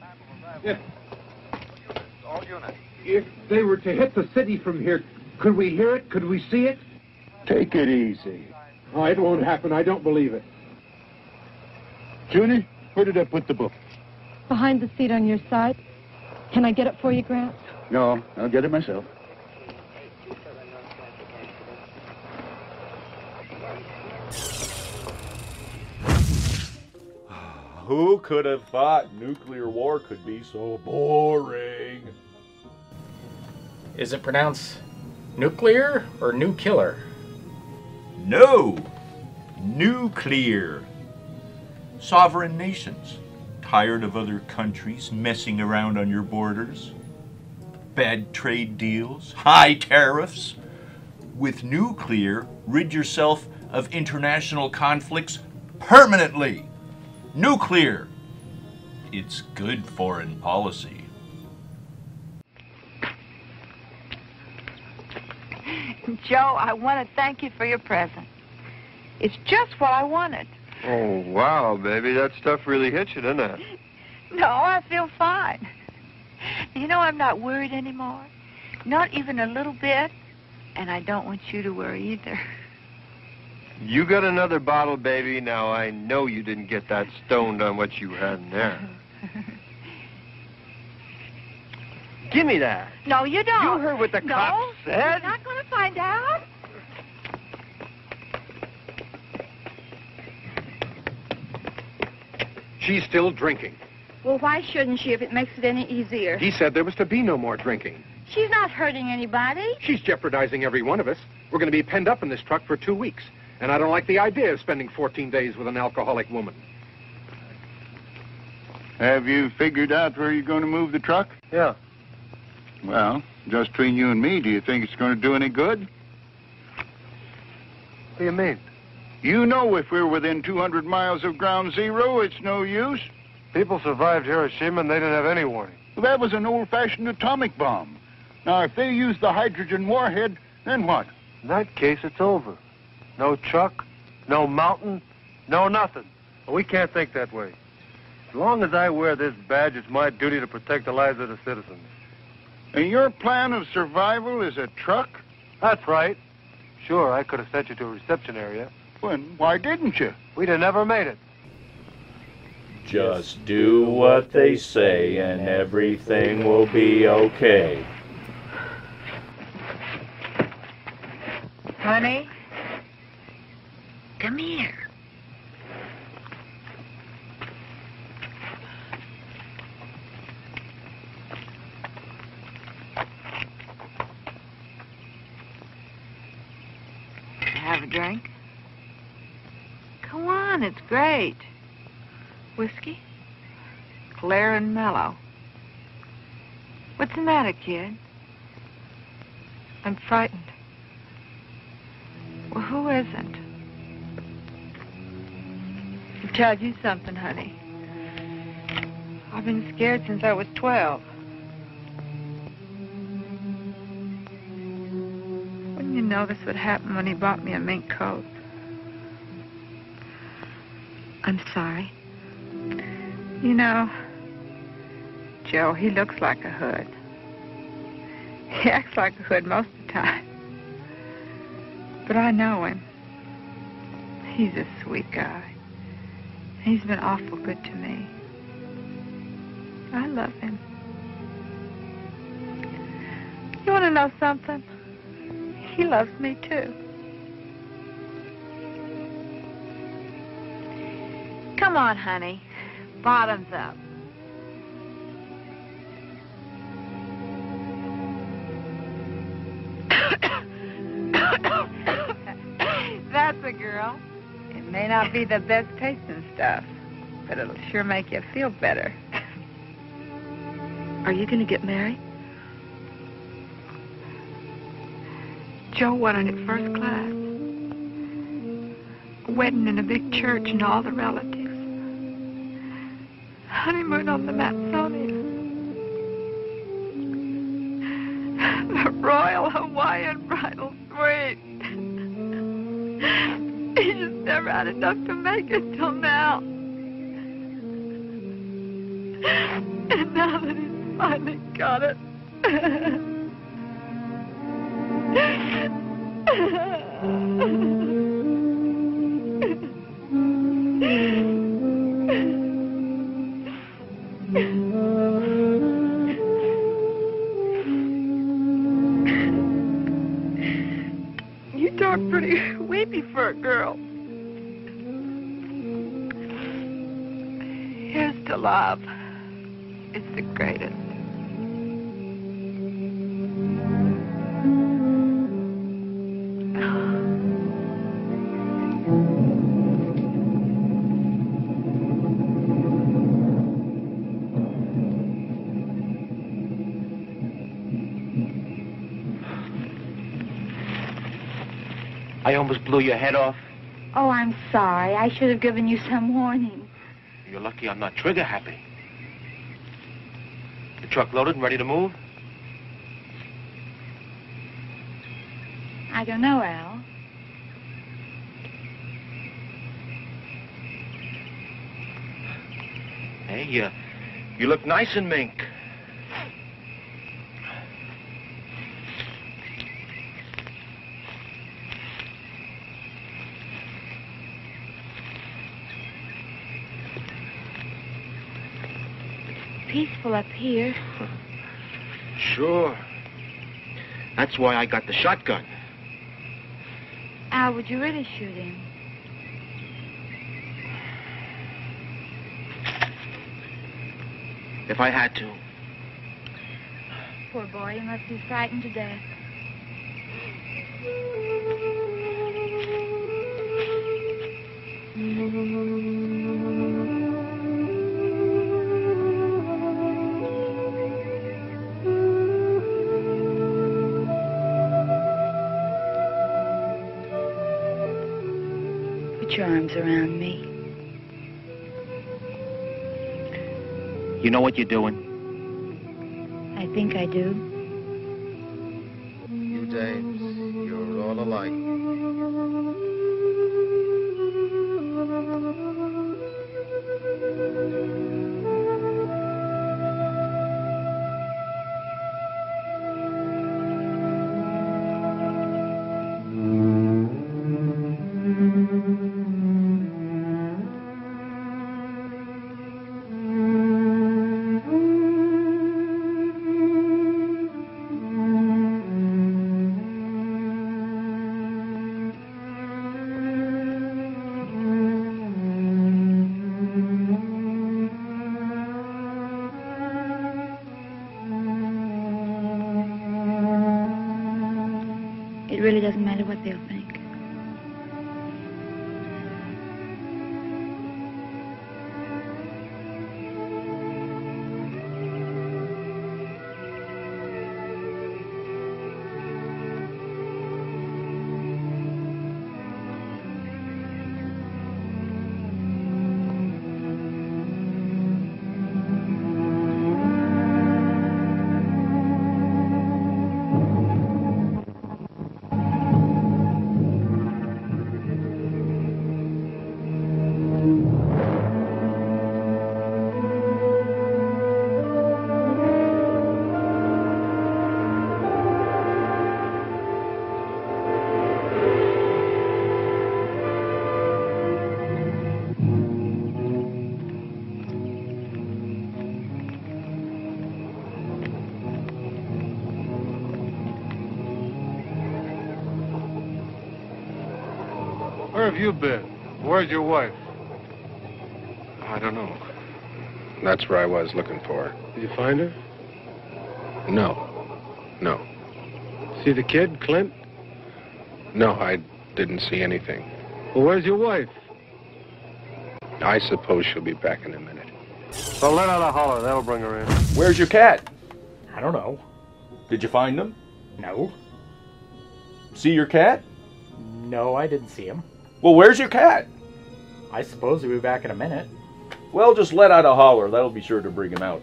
Speaker 4: All units.
Speaker 10: If they were to hit the city from here, could we hear it? Could we see it?
Speaker 5: Take it easy.
Speaker 10: Oh, it won't happen. I don't believe it.
Speaker 5: Junie, where did I put the book?
Speaker 12: Behind the seat on your side. Can I get it for you, Grant?
Speaker 5: No, I'll get it myself.
Speaker 2: Who could have thought nuclear war could be so boring?
Speaker 1: Is it pronounced nuclear or new killer?
Speaker 2: No! Nuclear. Sovereign nations. Tired of other countries messing around on your borders? Bad trade deals? High tariffs? With nuclear, rid yourself of international conflicts permanently. Nuclear. It's good foreign policy.
Speaker 12: Joe, I want to thank you for your present. It's just what I wanted.
Speaker 6: Oh, wow, baby. That stuff really hits you, doesn't it?
Speaker 12: No, I feel fine. You know, I'm not worried anymore. Not even a little bit. And I don't want you to worry either.
Speaker 6: You got another bottle, baby. Now, I know you didn't get that stoned on what you had in there. Give me that.
Speaker 12: No, you don't.
Speaker 6: You heard what the cop said.
Speaker 12: You're not going to find out.
Speaker 6: She's still drinking.
Speaker 15: Well, why shouldn't she if it makes it any easier?
Speaker 6: He said there was to be no more drinking.
Speaker 15: She's not hurting anybody.
Speaker 6: She's jeopardizing every one of us. We're going to be penned up in this truck for 2 weeks. And I don't like the idea of spending 14 days with an alcoholic woman.
Speaker 5: Have you figured out where you're going to move the truck?
Speaker 6: Yeah.
Speaker 5: Well, just between you and me, do you think it's going to do any good?
Speaker 6: What do you mean?
Speaker 5: You know if we're within 200 miles of ground zero, it's no use.
Speaker 6: People survived Hiroshima and they didn't have any warning.
Speaker 5: Well, that was an old-fashioned atomic bomb. Now, if they use the hydrogen warhead, then what?
Speaker 6: In that case, it's over. No truck, no mountain, no nothing. Well, we can't think that way. As long as I wear this badge, it's my duty to protect the lives of the citizens.
Speaker 5: And your plan of survival is a truck?
Speaker 6: That's right. Sure, I could have sent you to a reception area.
Speaker 5: Well, why didn't you?
Speaker 6: We'd have never made it.
Speaker 2: Just do what they say and everything will be okay.
Speaker 12: Honey? Come here. Have a drink? on, it's great. Whiskey? Clear and mellow. What's the matter, kid? I'm frightened. Well, who isn't? I'll tell you something, honey. I've been scared since I was 12. Wouldn't you notice what happened when he bought me a mink coat? I'm sorry. You know, Joe, he looks like a hood. He acts like a hood most of the time. But I know him. He's a sweet guy. He's been awful good to me. I love him. You want to know something? He loves me, too. Come on, honey. Bottoms up. That's a girl. It may not be the best tasting stuff, but it'll sure make you feel better. Are you going to get married? Joe wanted it first class. A wedding in a big church and all the relatives. Honeymoon on the Matsonia. The Royal Hawaiian Bridal Suite. He just never had enough to make it till now. And now that he's finally got it. You talk pretty weepy for a girl. Here's to love. It's the greatest.
Speaker 13: I almost blew your head off.
Speaker 15: Oh, I'm sorry. I should have given you some warning.
Speaker 13: You're lucky I'm not trigger happy. The truck loaded and ready to move?
Speaker 15: I don't know, Al.
Speaker 13: Hey, you look nice in mink.
Speaker 15: Peaceful up here.
Speaker 13: Sure. That's why I got the shotgun.
Speaker 15: Al, would you really shoot him?
Speaker 13: If I had to.
Speaker 15: Poor boy, he must be frightened to death. Put your arms around me.
Speaker 13: You know what you're doing?
Speaker 15: I think I do.
Speaker 13: You dames, you're all alike.
Speaker 15: It really doesn't matter what they'll think.
Speaker 6: Where have you been? Where's your wife?
Speaker 9: I don't know. That's where I was looking for her.
Speaker 6: Did you find her?
Speaker 9: No. No.
Speaker 6: See the kid, Clint?
Speaker 9: No, I didn't see anything.
Speaker 6: Well, where's your wife?
Speaker 9: I suppose she'll be back in a minute.
Speaker 6: Well, let out a holler. That'll bring her in.
Speaker 2: Where's your cat?
Speaker 1: I don't know.
Speaker 2: Did you find him?
Speaker 1: No.
Speaker 2: See your cat?
Speaker 1: No, I didn't see him.
Speaker 2: Well, where's your cat?
Speaker 1: I suppose he'll be back in a minute.
Speaker 2: Well, just let out a holler. That'll be sure to bring him out.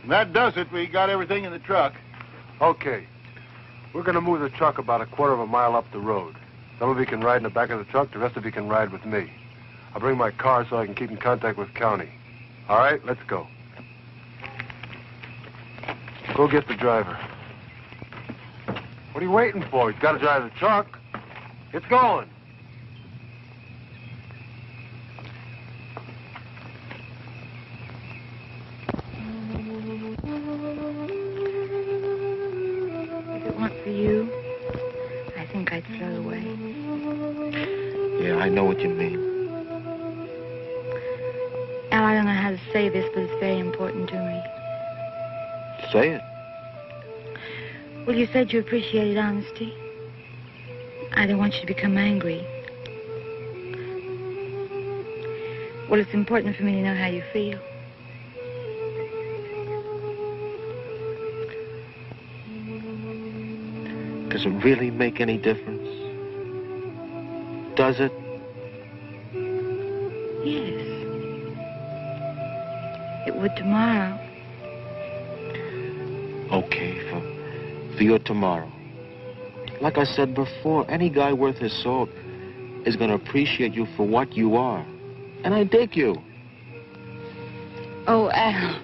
Speaker 14: That does it. We got everything in the truck.
Speaker 6: Okay. We're going to move the truck about a quarter of a mile up the road. Some of you can ride in the back of the truck. The rest of you can ride with me. I'll bring my car so I can keep in contact with county. All right, let's go. Go get the driver. What are you waiting for? He's got to drive the truck. It's going.
Speaker 15: If it weren't for you, I think I'd throw away.
Speaker 13: Yeah, I know what you mean.
Speaker 15: Al, I don't know how to say this, but it's very important to me.
Speaker 13: Say it.
Speaker 15: Well, you said you appreciated honesty. I don't want you to become angry. Well, it's important for me to know how you feel.
Speaker 13: Does it really make any difference? Does it?
Speaker 15: Yes. It would tomorrow.
Speaker 13: Okay, for your tomorrow. Like I said before, any guy worth his salt is going to appreciate you for what you are. And I dig you.
Speaker 15: Oh, Al.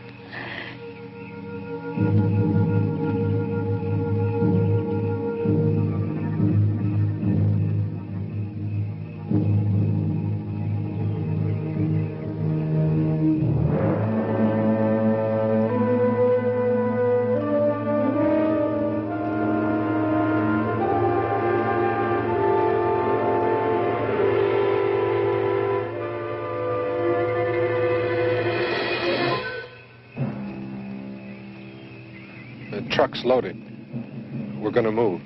Speaker 9: The truck's loaded. We're gonna move.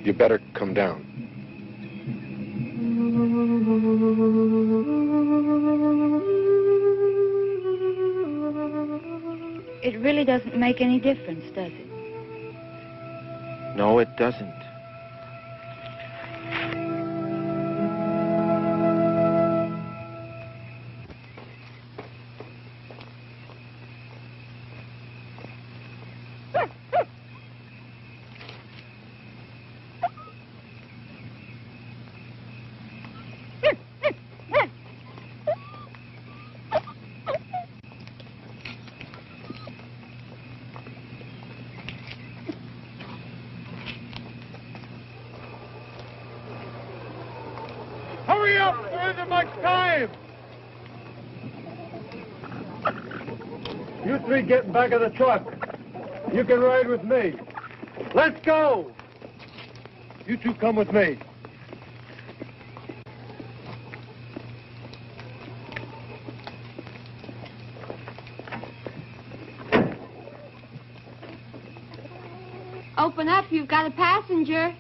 Speaker 9: You better come down.
Speaker 15: It really doesn't make any difference, does it?
Speaker 13: No, it doesn't.
Speaker 6: Hurry up! There isn't much time! You three get in back of the truck. You can ride with me. Let's go! You two come with me.
Speaker 8: Open up, you've got a passenger.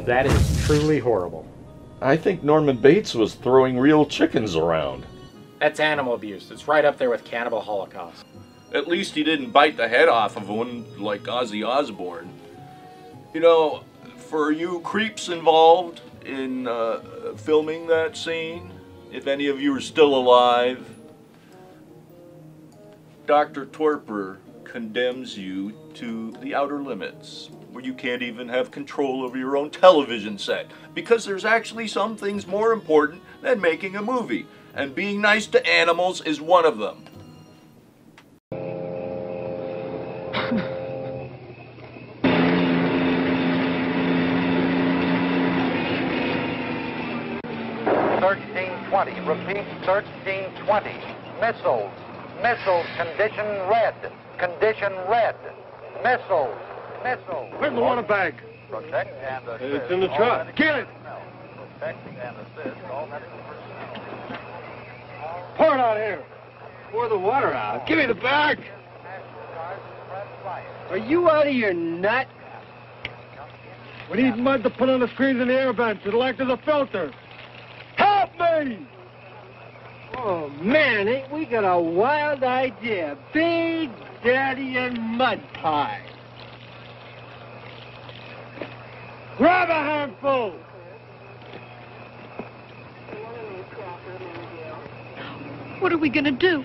Speaker 1: That is truly horrible.
Speaker 2: I think Norman Bates was throwing real chickens around.
Speaker 1: That's animal abuse. It's right up there with cannibal holocaust.
Speaker 2: At least he didn't bite the head off of one like Ozzy Osbourne. You know, for you creeps involved in filming that scene, if any of you are still alive, Dr. Torpor condemns you to the outer limits, where you can't even have control over your own television set, because there's actually some things more important than making a movie, and being nice to animals is one of them.
Speaker 4: Repeat, 1320. Missiles. Missiles, condition red. Condition red. Missiles. Missiles.
Speaker 6: Where's the water bag?
Speaker 4: Protect and assist.
Speaker 6: It's in the truck. Get it!
Speaker 4: Protect and assist all medical personnel.
Speaker 6: Pour it out here. Pour the water out. Give me the bag. Are you out of your nut? We need mud to put on the screens in the air vents. It'll act as a filter. Help me! Oh, man, ain't we got a wild idea. Big, dirty, and mud pie. Grab a handful!
Speaker 11: What are we going to do?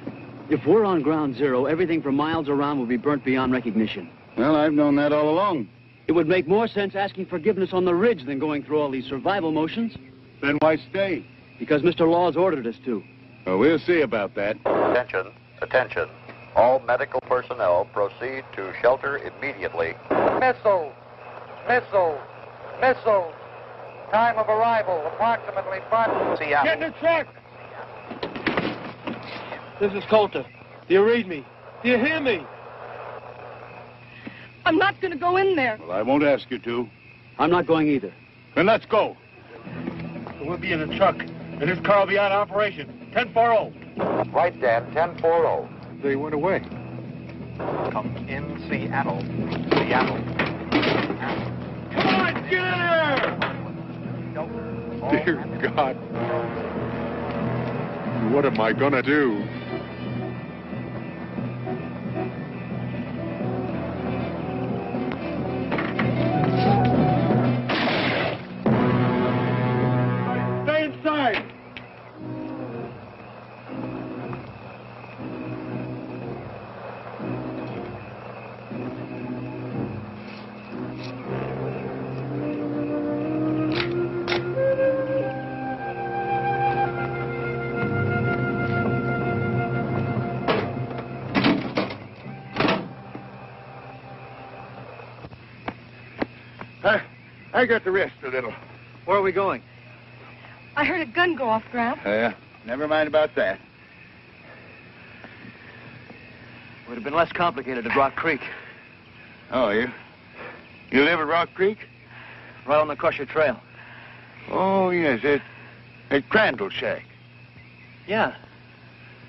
Speaker 11: If we're on ground zero, everything for miles around will be burnt beyond recognition.
Speaker 5: Well, I've known that all along.
Speaker 11: It would make more sense asking forgiveness on the ridge than going through all these survival motions.
Speaker 5: Then why stay?
Speaker 11: Because Mr. Law's ordered us to.
Speaker 5: Well, we'll see about that.
Speaker 4: Attention, attention. All medical personnel proceed to shelter immediately. Missiles. Missiles. Missiles. Time of arrival, approximately 5. Seattle.
Speaker 6: Get in the truck! This is Coulter. Do you read me? Do you hear me?
Speaker 8: I'm not going to go in there.
Speaker 5: Well, I won't ask you to.
Speaker 11: I'm not going either.
Speaker 5: Then let's go.
Speaker 6: We'll be in the truck, and this car will be out of operation. 1040.
Speaker 4: Right, Dan, 1040.
Speaker 6: They went away.
Speaker 4: Come in Seattle. Seattle.
Speaker 6: Come on, get in here!
Speaker 9: Dear God. What am I gonna do?
Speaker 6: Stay inside!
Speaker 5: I got to rest a little.
Speaker 11: Where are we going?
Speaker 8: I heard a gun go off, Gramp.
Speaker 5: Yeah, never mind about that.
Speaker 11: Would have been less complicated at Rock Creek.
Speaker 5: Oh, you live at Rock Creek?
Speaker 11: Right on the Crusher Trail.
Speaker 5: Oh, yes, at Crandall Shack.
Speaker 11: Yeah.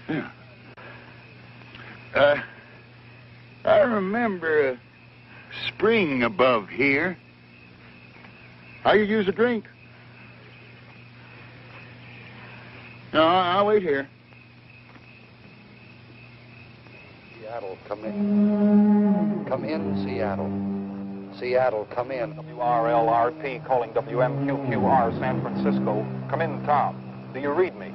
Speaker 5: Yeah. I remember a spring above here. How you use a drink? No, I'll wait here.
Speaker 4: Seattle, come in. Come in, Seattle. Seattle, come in. WRLRP calling WMQQR San Francisco. Come in, Tom. Do you read me?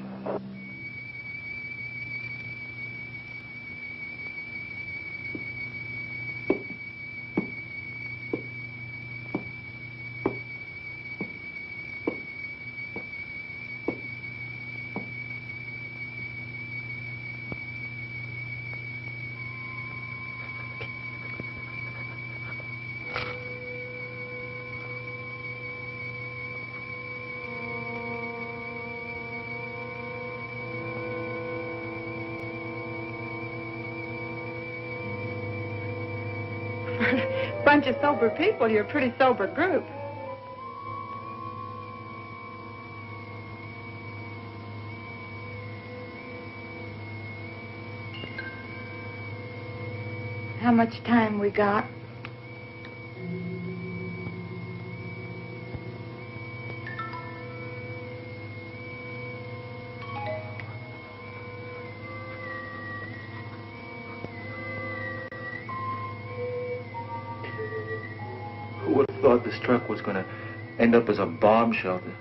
Speaker 12: bunch of sober people, you're a pretty sober group.
Speaker 15: How much time we got?
Speaker 13: Who would have thought this truck was going to end up as a bomb shelter?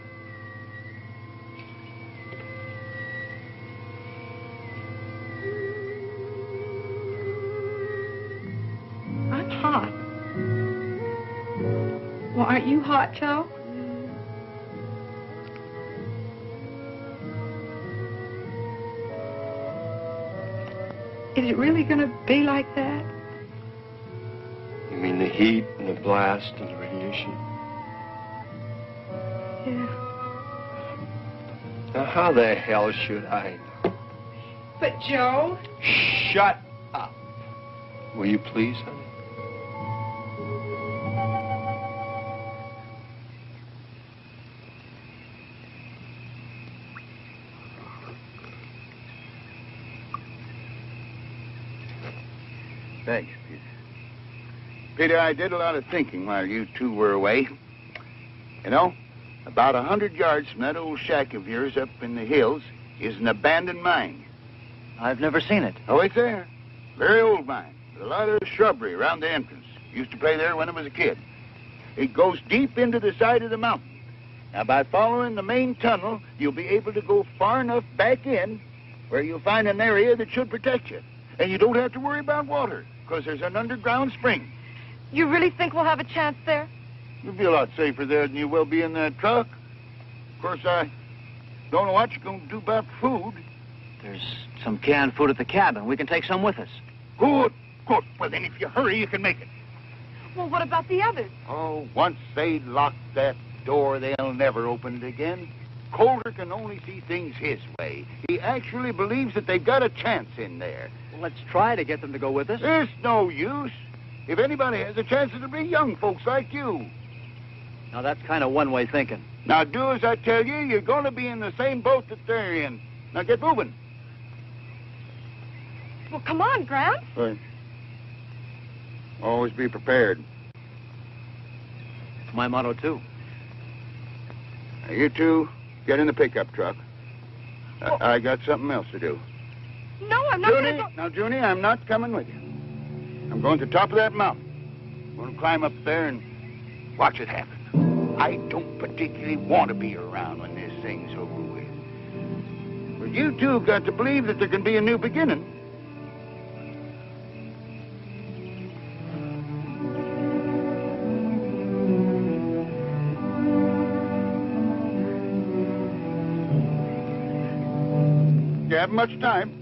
Speaker 12: I'm hot. Well, aren't you hot, Joe? Is it really going to be like that?
Speaker 10: You mean the heat and the blast and the radiation?
Speaker 12: Yeah.
Speaker 10: Now, how the hell should I know?
Speaker 12: But, Joe...
Speaker 10: Shut up. Will you please, honey?
Speaker 5: Thanks, Peter. Peter, I did a lot of thinking while you two were away. You know, about 100 yards from that old shack of yours up in the hills is an abandoned mine.
Speaker 11: I've never seen it.
Speaker 5: Oh, it's there. Very old mine. With a lot of shrubbery around the entrance. Used to play there when I was a kid. It goes deep into the side of the mountain. Now, by following the main tunnel, you'll be able to go far enough back in where you'll find an area that should protect you. And you don't have to worry about water, because there's an underground spring.
Speaker 8: You really think we'll have a chance there?
Speaker 5: You'll be a lot safer there than you will be in that truck. Of course, I don't know what you're going to do about food.
Speaker 11: There's some canned food at the cabin. We can take some with us.
Speaker 5: Good, good. Well, then, if you hurry, you can make it.
Speaker 8: Well, what about the others?
Speaker 5: Oh, once they lock that door, they'll never open it again. Coulter can only see things his way. He actually believes that they've got a chance in there.
Speaker 11: Well, let's try to get them to go with us.
Speaker 5: There's no use. If anybody has a chance, it'll be young folks like you.
Speaker 11: Now, that's kind of one-way thinking.
Speaker 5: Now, do as I tell you. You're going to be in the same boat that they're in. Now, get moving.
Speaker 8: Well, come on, Grant.
Speaker 5: Right. Always be prepared.
Speaker 11: It's my motto, too.
Speaker 5: Now, you two, get in the pickup truck.
Speaker 8: Well,
Speaker 5: I got something else to do.
Speaker 8: No, I'm not going to go...
Speaker 5: Now, Junie, I'm not coming with you. I'm going to the top of that mountain. I'm going to climb up there and watch it happen. I don't particularly want to be around when this thing's over with. But you two have got to believe that there can be a new beginning. You have much time.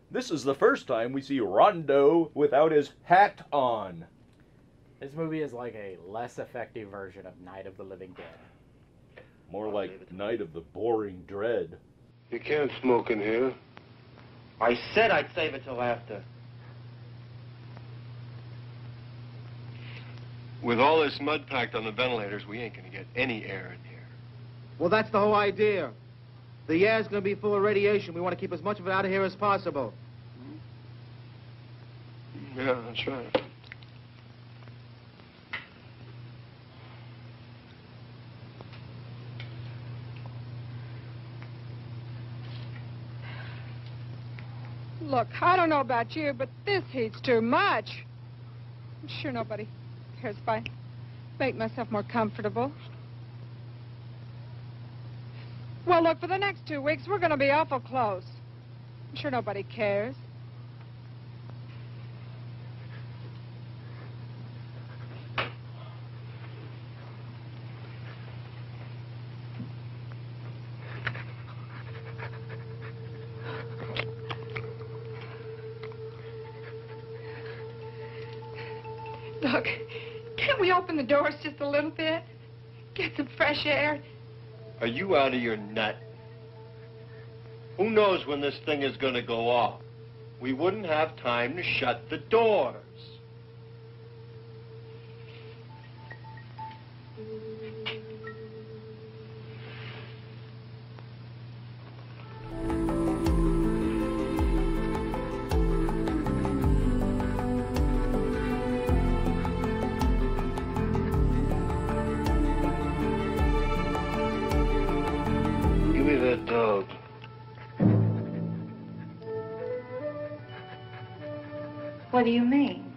Speaker 2: This is the first time we see Rondo without his hat on.
Speaker 1: This movie is like a less effective version of Night of the Living Dead.
Speaker 2: More like Night of the Boring Dread.
Speaker 10: You can't smoke in here.
Speaker 13: I said I'd save it till after.
Speaker 10: With all this mud packed on the ventilators, we ain't going to get any air in here.
Speaker 16: Well, that's the whole idea. The air's going to be full of radiation. We want to keep as much of it out of here as possible.
Speaker 10: Yeah, that's right.
Speaker 7: Look, I don't know about you, but this heat's too much. I'm sure nobody cares if I make myself more comfortable. Well, look, for the next 2 weeks, we're going to be awful close. I'm sure nobody cares.
Speaker 12: Look, can't we open the doors just a little bit? Get some fresh air?
Speaker 10: Are you out of your nut? Who knows when this thing is going to go off? We wouldn't have time to shut the doors.
Speaker 6: Give me that dog.
Speaker 12: What do you mean?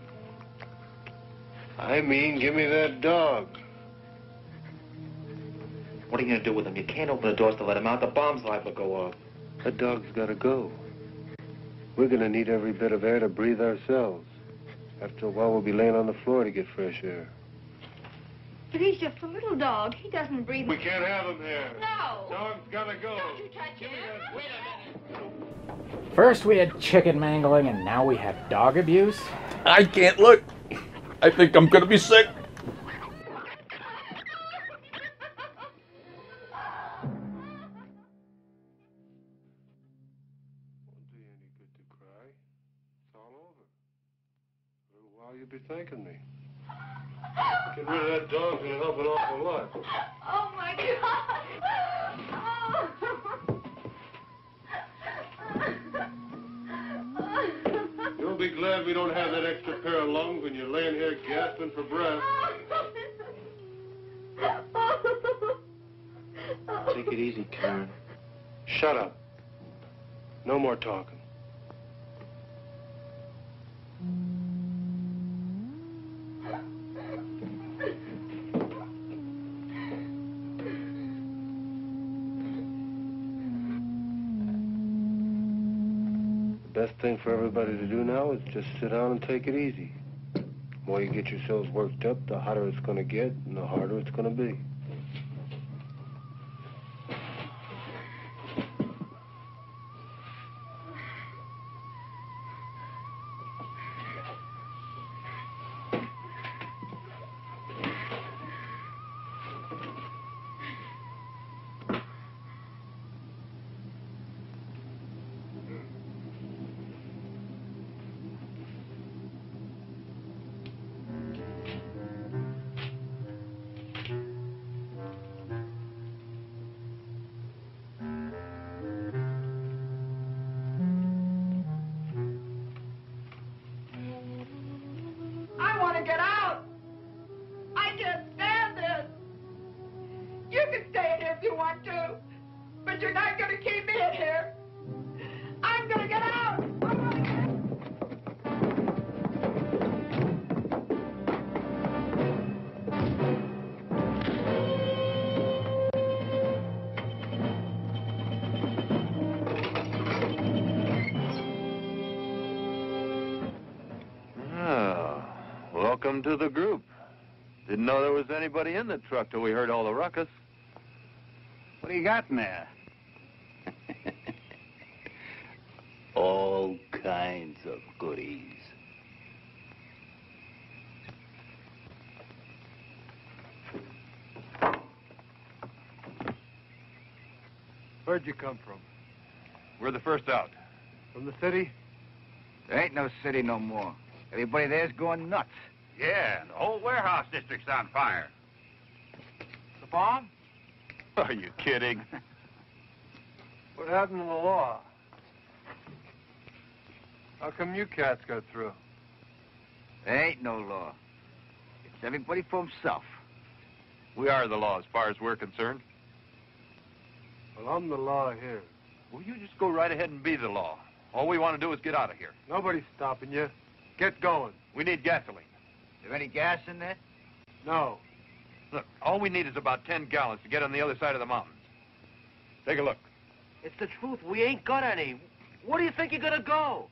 Speaker 6: I mean, give me that dog.
Speaker 13: What are you going to do with him? You can't open the doors to let him out. The bomb's liable to go off.
Speaker 6: That dog's got to go. We're going to need every bit of air to breathe ourselves. After a while, we'll be laying on the floor to get fresh air.
Speaker 8: But he's just a little dog. He doesn't breathe.
Speaker 6: We can't have him here.
Speaker 8: No.
Speaker 6: Dog's got to go.
Speaker 8: Don't you touch him. Wait a minute.
Speaker 1: First we had chicken mangling, and now we have dog abuse?
Speaker 2: I can't look. I think I'm gonna be sick.
Speaker 6: You'll be thanking me. Get rid of that dog's gonna help an awful lot.
Speaker 8: Oh, my God.
Speaker 6: You'll be glad we don't have that extra pair of lungs when you're laying here gasping for breath.
Speaker 13: Take it easy, Karen.
Speaker 6: Shut up. No more talking. The best thing for everybody to do now is just sit down and take it easy. The more you get yourselves worked up, the hotter it's going to get and the harder it's going to be.
Speaker 8: I want to get out. I can't stand this. You can stay in here if you want to, but you're not going to keep me in here. I'm going to get out.
Speaker 6: Welcome to the group. Didn't know there was anybody in the truck till we heard all the ruckus.
Speaker 5: What do you got in there?
Speaker 17: All kinds of goodies.
Speaker 6: Where'd you come from?
Speaker 5: We're the first out.
Speaker 6: From the city?
Speaker 5: There ain't no city no more. Everybody there's going nuts. Yeah, the whole warehouse district's on fire.
Speaker 6: The bomb?
Speaker 5: Are you kidding?
Speaker 6: What happened to the law? How come you cats got through?
Speaker 5: There ain't no law. It's everybody for himself.
Speaker 9: We are the law as far as we're concerned.
Speaker 6: Well, I'm the law here.
Speaker 9: Well, you just go right ahead and be the law. All we want to do is get out of here.
Speaker 6: Nobody's stopping you. Get going.
Speaker 9: We need gasoline.
Speaker 5: Is there any gas in there?
Speaker 6: No.
Speaker 9: Look, all we need is about 10 gallons to get on the other side of the mountains. Take a look.
Speaker 13: It's the truth. We ain't got any. Where do you think you're gonna go?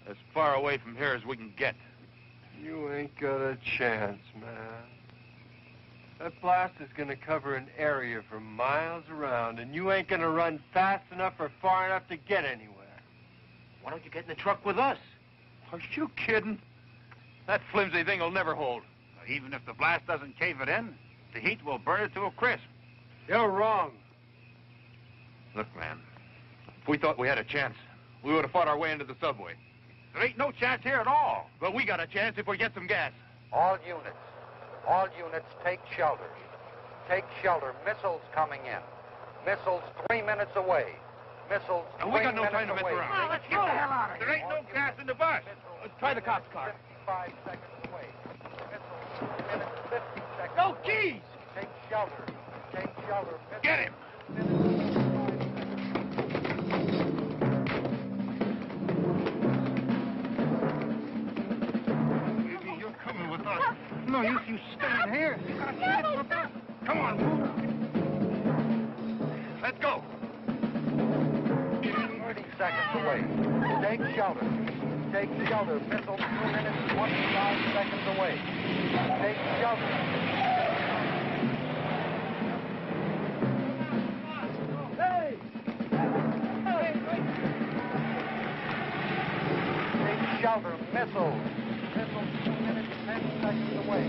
Speaker 9: As far away from here as we can get.
Speaker 6: You ain't got a chance, man. That blast is gonna cover an area for miles around, and you ain't gonna run fast enough or far enough to get anywhere.
Speaker 13: Why don't you get in the truck with us?
Speaker 9: Are you kidding? That flimsy thing will never hold.
Speaker 5: Even if the blast doesn't cave it in, the heat will burn it to a crisp.
Speaker 6: You're wrong.
Speaker 9: Look, man, If we thought we had a chance, we would have fought our way into the subway.
Speaker 14: There ain't no chance here at all.
Speaker 9: But we got a chance if we get some gas.
Speaker 4: All units, take shelter. Take shelter. Missiles coming in. Missiles 3 minutes away. Missiles 3
Speaker 9: we got no
Speaker 4: minutes
Speaker 9: time to mess
Speaker 4: away.
Speaker 9: around.
Speaker 14: Well, let's get the hell out of here. There ain't no gas in the bus.
Speaker 9: Let's try the cops' car.
Speaker 4: 55 seconds away. Missiles 2 minutes, 50 seconds
Speaker 14: No
Speaker 4: away.
Speaker 14: keys.
Speaker 4: Take shelter. Take shelter. Missiles
Speaker 14: Get him.
Speaker 4: 2 minutes, 55 seconds.
Speaker 14: You're coming with us. No use you stand here. You gotta stand for us. Come on, move.
Speaker 9: Let's go.
Speaker 4: 30 seconds away. Take shelter. Take shelter. Missile 2 minutes, 25 seconds away. Take shelter.
Speaker 14: Hey!
Speaker 4: Take shelter. Missiles. Missiles 2 minutes, 10 seconds away.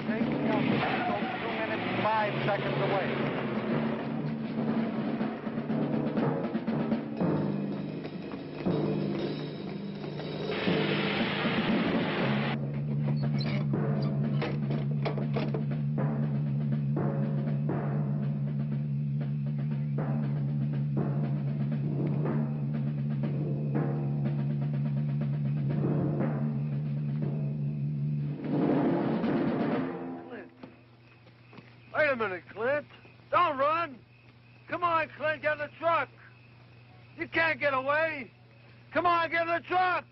Speaker 4: Take shelter. Missiles 2 minutes, 5 seconds away.
Speaker 14: Wait a minute, Clint. Don't run. Come on, Clint, get in the truck. You can't get away. Come on, get in the truck.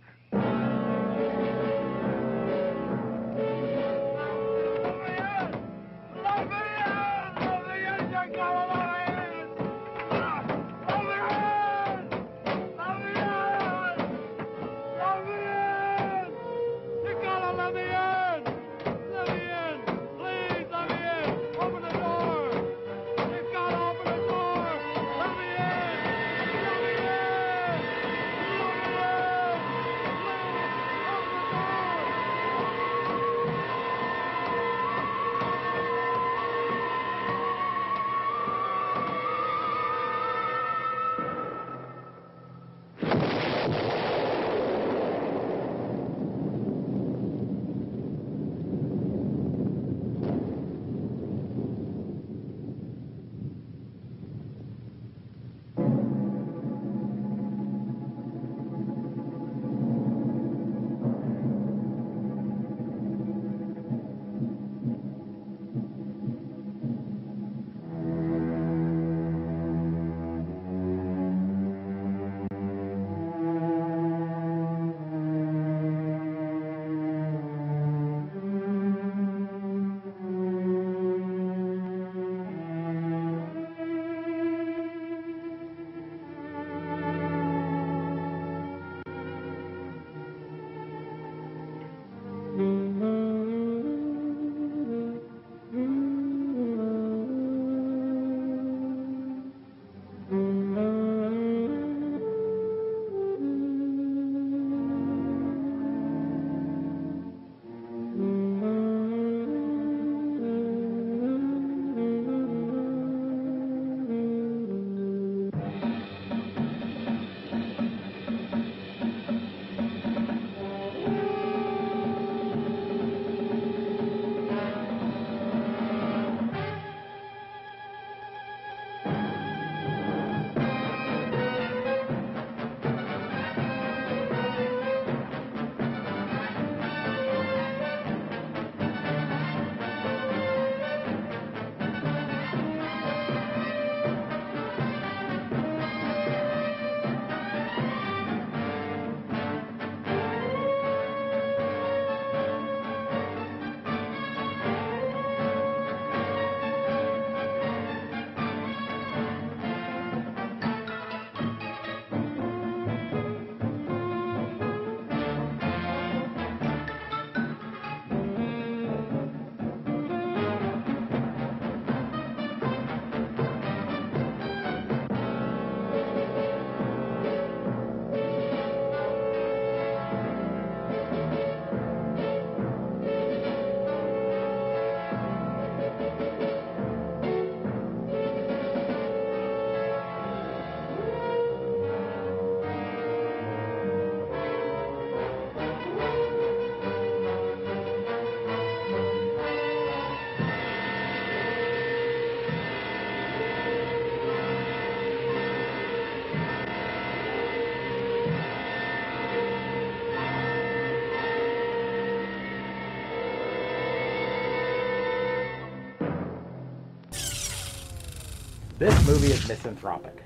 Speaker 1: This movie is misanthropic.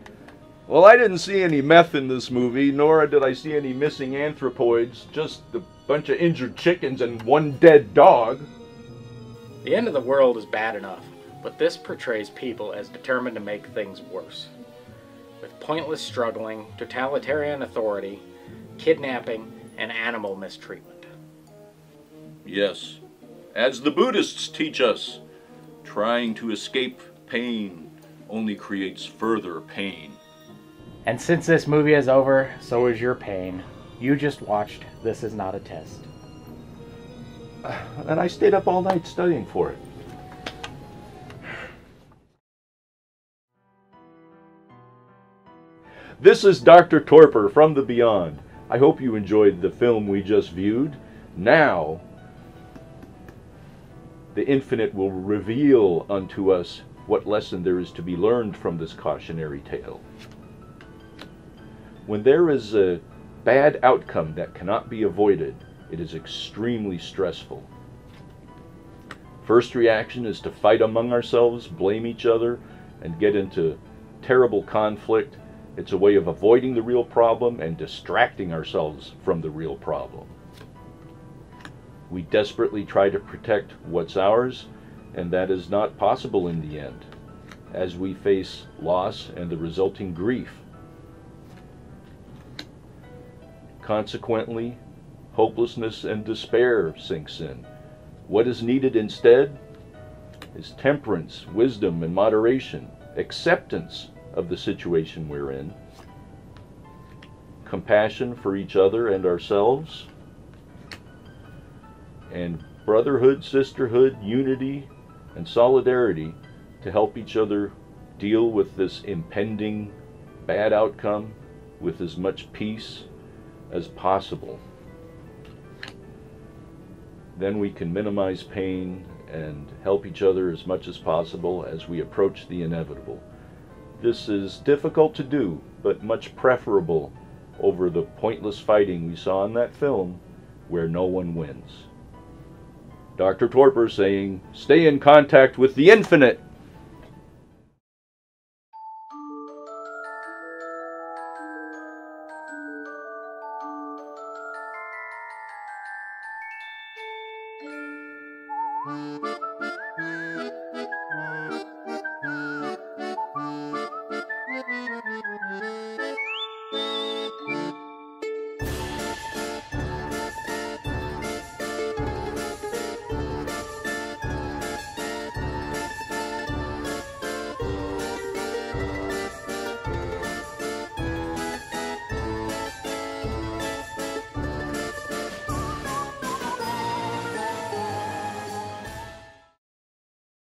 Speaker 2: Well, I didn't see any meth in this movie, nor did I see any missing anthropoids, just a bunch of injured chickens and one dead dog.
Speaker 1: The end of the world is bad enough, but this portrays people as determined to make things worse. With pointless struggling, totalitarian authority, kidnapping, and animal mistreatment.
Speaker 2: Yes, as the Buddhists teach us, trying to escape pain only creates further pain.
Speaker 1: And since this movie is over, so is your pain. You just watched This Is Not a Test.
Speaker 2: And I stayed up all night studying for it. This is Dr. Torpor from the Beyond. I hope you enjoyed the film we just viewed. Now, the Infinite will reveal unto us what lesson there is to be learned from this cautionary tale. When there is a bad outcome that cannot be avoided, it is extremely stressful. First reaction is to fight among ourselves, blame each other, and get into terrible conflict. It's a way of avoiding the real problem and distracting ourselves from the real problem. We desperately try to protect what's ours, and that is not possible in the end, as we face loss and the resulting grief. Consequently, hopelessness and despair sinks in. What is needed instead is temperance, wisdom, and moderation, acceptance of the situation we're in, compassion for each other and ourselves, and brotherhood, sisterhood, unity, and solidarity to help each other deal with this impending bad outcome with as much peace as possible. Then we can minimize pain and help each other as much as possible as we approach the inevitable. This is difficult to do, but much preferable over the pointless fighting we saw in that film where no one wins. Dr. Torpor saying, stay in contact with the Infinite.